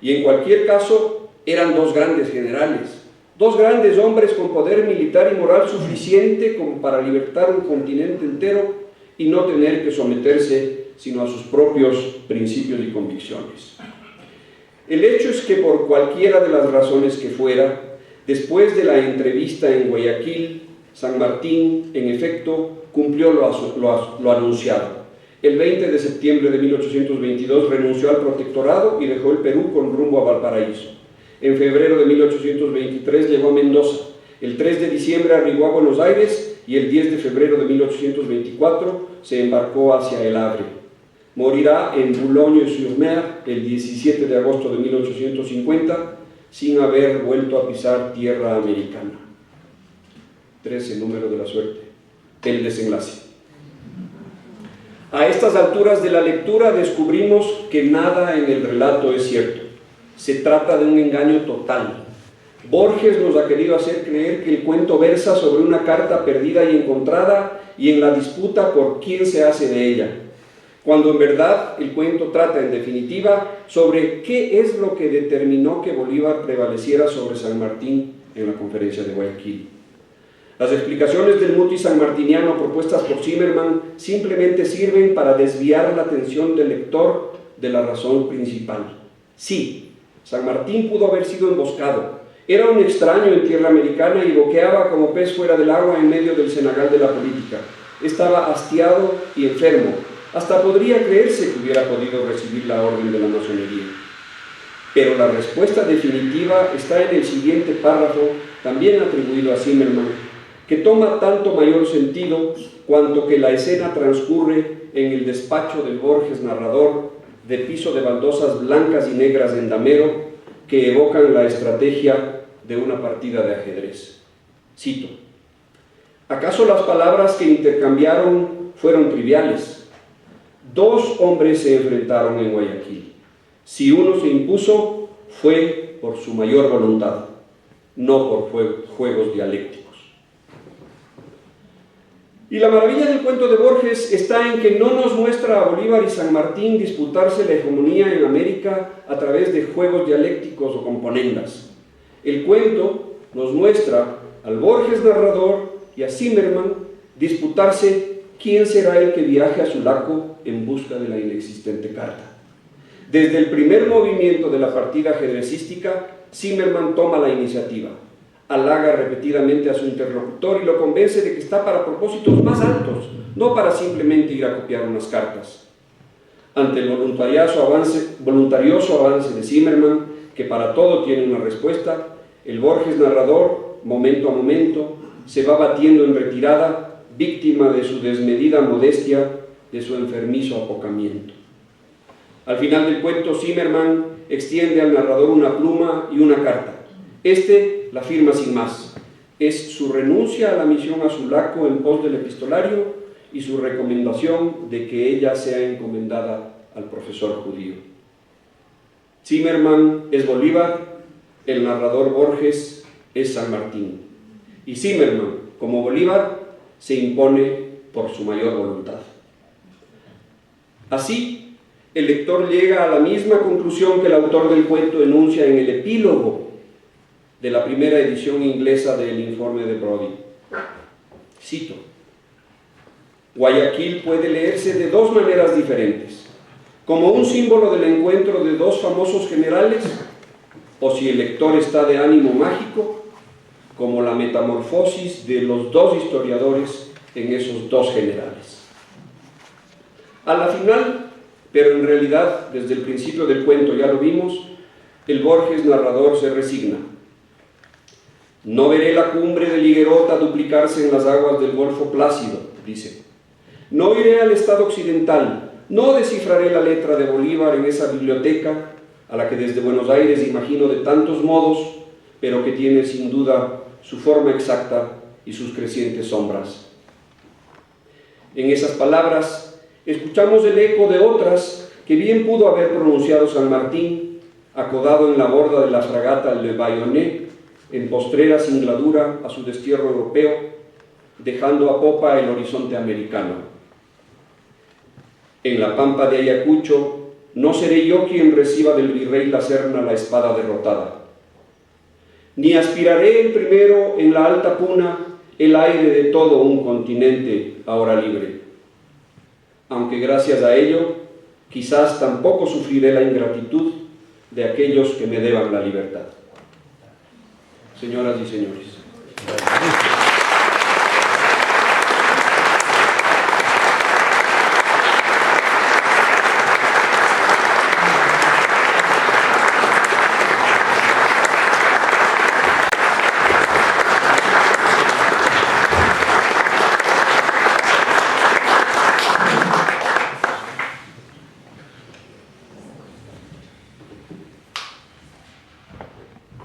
D: Y en cualquier caso, eran dos grandes generales, dos grandes hombres con poder militar y moral suficiente como para libertar un continente entero y no tener que someterse sino a sus propios principios y convicciones. El hecho es que por cualquiera de las razones que fuera, después de la entrevista en Guayaquil, San Martín, en efecto, cumplió lo anunciado. El 20 de septiembre de 1822 renunció al protectorado y dejó el Perú con rumbo a Valparaíso. En febrero de 1823 llegó a Mendoza. El 3 de diciembre arribó a Buenos Aires y el 10 de febrero de 1824 se embarcó hacia el Havre. Morirá en Boulogne-sur-Mer el 17 de agosto de 1850 sin haber vuelto a pisar tierra americana. 13, número de la suerte. El desenlace. A estas alturas de la lectura descubrimos que nada en el relato es cierto. Se trata de un engaño total. Borges nos ha querido hacer creer que el cuento versa sobre una carta perdida y encontrada y en la disputa por quién se hace de ella, cuando en verdad el cuento trata en definitiva sobre qué es lo que determinó que Bolívar prevaleciera sobre San Martín en la conferencia de Guayaquil. Las explicaciones del mutis sanmartiniano propuestas por Zimmermann simplemente sirven para desviar la atención del lector de la razón principal. Sí, San Martín pudo haber sido emboscado. Era un extraño en tierra americana y boqueaba como pez fuera del agua en medio del cenagal de la política. Estaba hastiado y enfermo. Hasta podría creerse que hubiera podido recibir la orden de la masonería. Pero la respuesta definitiva está en el siguiente párrafo, también atribuido a Zimmermann, que toma tanto mayor sentido cuanto que la escena transcurre en el despacho del Borges narrador, de piso de baldosas blancas y negras en damero, que evocan la estrategia de una partida de ajedrez. Cito: ¿acaso las palabras que intercambiaron fueron triviales? Dos hombres se enfrentaron en Guayaquil. Si uno se impuso, fue por su mayor voluntad, no por juegos dialécticos. Y la maravilla del cuento de Borges está en que no nos muestra a Bolívar y San Martín disputarse la hegemonía en América a través de juegos dialécticos o componendas. El cuento nos muestra al Borges narrador y a Zimmermann disputarse quién será el que viaje a Sulaco en busca de la inexistente carta. Desde el primer movimiento de la partida ajedrecística, Zimmermann toma la iniciativa. Halaga repetidamente a su interlocutor y lo convence de que está para propósitos más altos, no para simplemente ir a copiar unas cartas. Ante el voluntarioso avance de Zimmermann, que para todo tiene una respuesta, el Borges narrador, momento a momento, se va batiendo en retirada, víctima de su desmedida modestia, de su enfermizo apocamiento. Al final del cuento, Zimmermann extiende al narrador una pluma y una carta. Este la firma sin más. Es su renuncia a la misión a Sulaco en pos del epistolario y su recomendación de que ella sea encomendada al profesor judío. Zimmermann es Bolívar, el narrador Borges es San Martín. Y Zimmermann, como Bolívar, se impone por su mayor voluntad. Así, el lector llega a la misma conclusión que el autor del cuento enuncia en el epílogo de la primera edición inglesa del informe de Brodie. Cito: Guayaquil puede leerse de dos maneras diferentes, como un símbolo del encuentro de dos famosos generales, o si el lector está de ánimo mágico, como la metamorfosis de los dos historiadores en esos dos generales. A la final, pero en realidad desde el principio del cuento ya lo vimos, el Borges narrador se resigna. No veré la cumbre de Higuerota duplicarse en las aguas del Golfo Plácido, dice. No iré al estado occidental, no descifraré la letra de Bolívar en esa biblioteca, a la que desde Buenos Aires imagino de tantos modos, pero que tiene sin duda su forma exacta y sus crecientes sombras. En esas palabras, Escuchamos el eco de otras que bien pudo haber pronunciado San Martín, acodado en la borda de la fragata Le Bayonnet, en postrera singladura a su destierro europeo, dejando a popa el horizonte americano. En la pampa de Ayacucho, no seré yo quien reciba del virrey la Serna la espada derrotada, ni aspiraré el primero en la alta puna el aire de todo un continente ahora libre, aunque gracias a ello quizás tampoco sufriré la ingratitud de aquellos que me deban la libertad. Señoras y señores.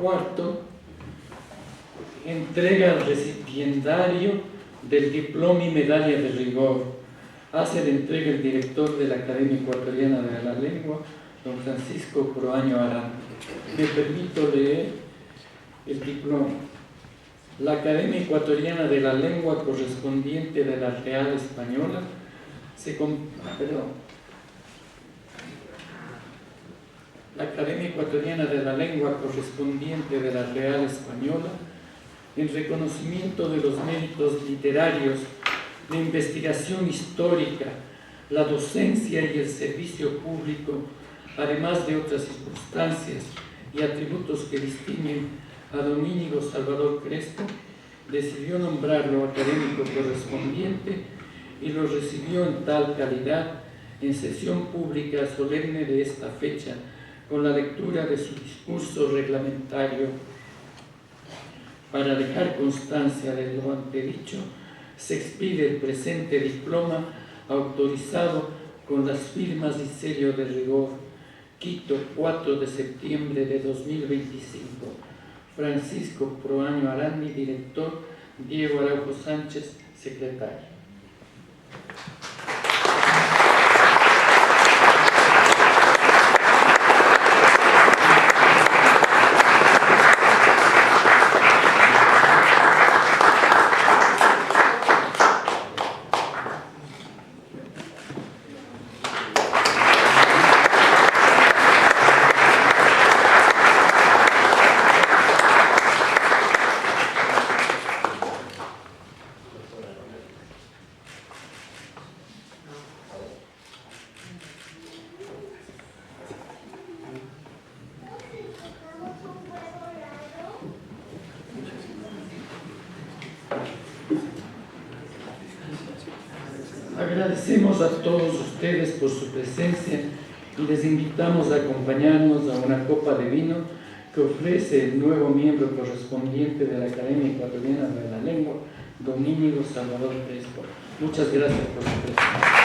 A: Cuarto, entrega al recipiendario del diploma y medalla de rigor. Hace la entrega el director de la Academia Ecuatoriana de la Lengua, don Francisco Proaño Arán. Me permito leer el diploma. La Academia Ecuatoriana de la Lengua correspondiente de la Real Española La Academia Ecuatoriana de la Lengua correspondiente de la Real Española, en reconocimiento de los méritos literarios, la investigación histórica, la docencia y el servicio público, además de otras circunstancias y atributos que distinguen a don Íñigo Salvador Crespo, decidió nombrarlo académico correspondiente y lo recibió en tal calidad en sesión pública solemne de esta fecha, con la lectura de su discurso reglamentario. Para dejar constancia de lo antedicho, se expide el presente diploma autorizado con las firmas y sello de rigor. Quito, 4 de septiembre de 2025. Francisco Proaño Arandi, director. Diego Araujo Sánchez, secretario. Agradecemos a todos ustedes por su presencia y les invitamos a acompañarnos a una copa de vino que ofrece el nuevo miembro correspondiente de la Academia Ecuatoriana de la Lengua, don Íñigo Salvador Crespo. Muchas gracias por su presencia.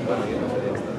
E: Bueno, yo no sé.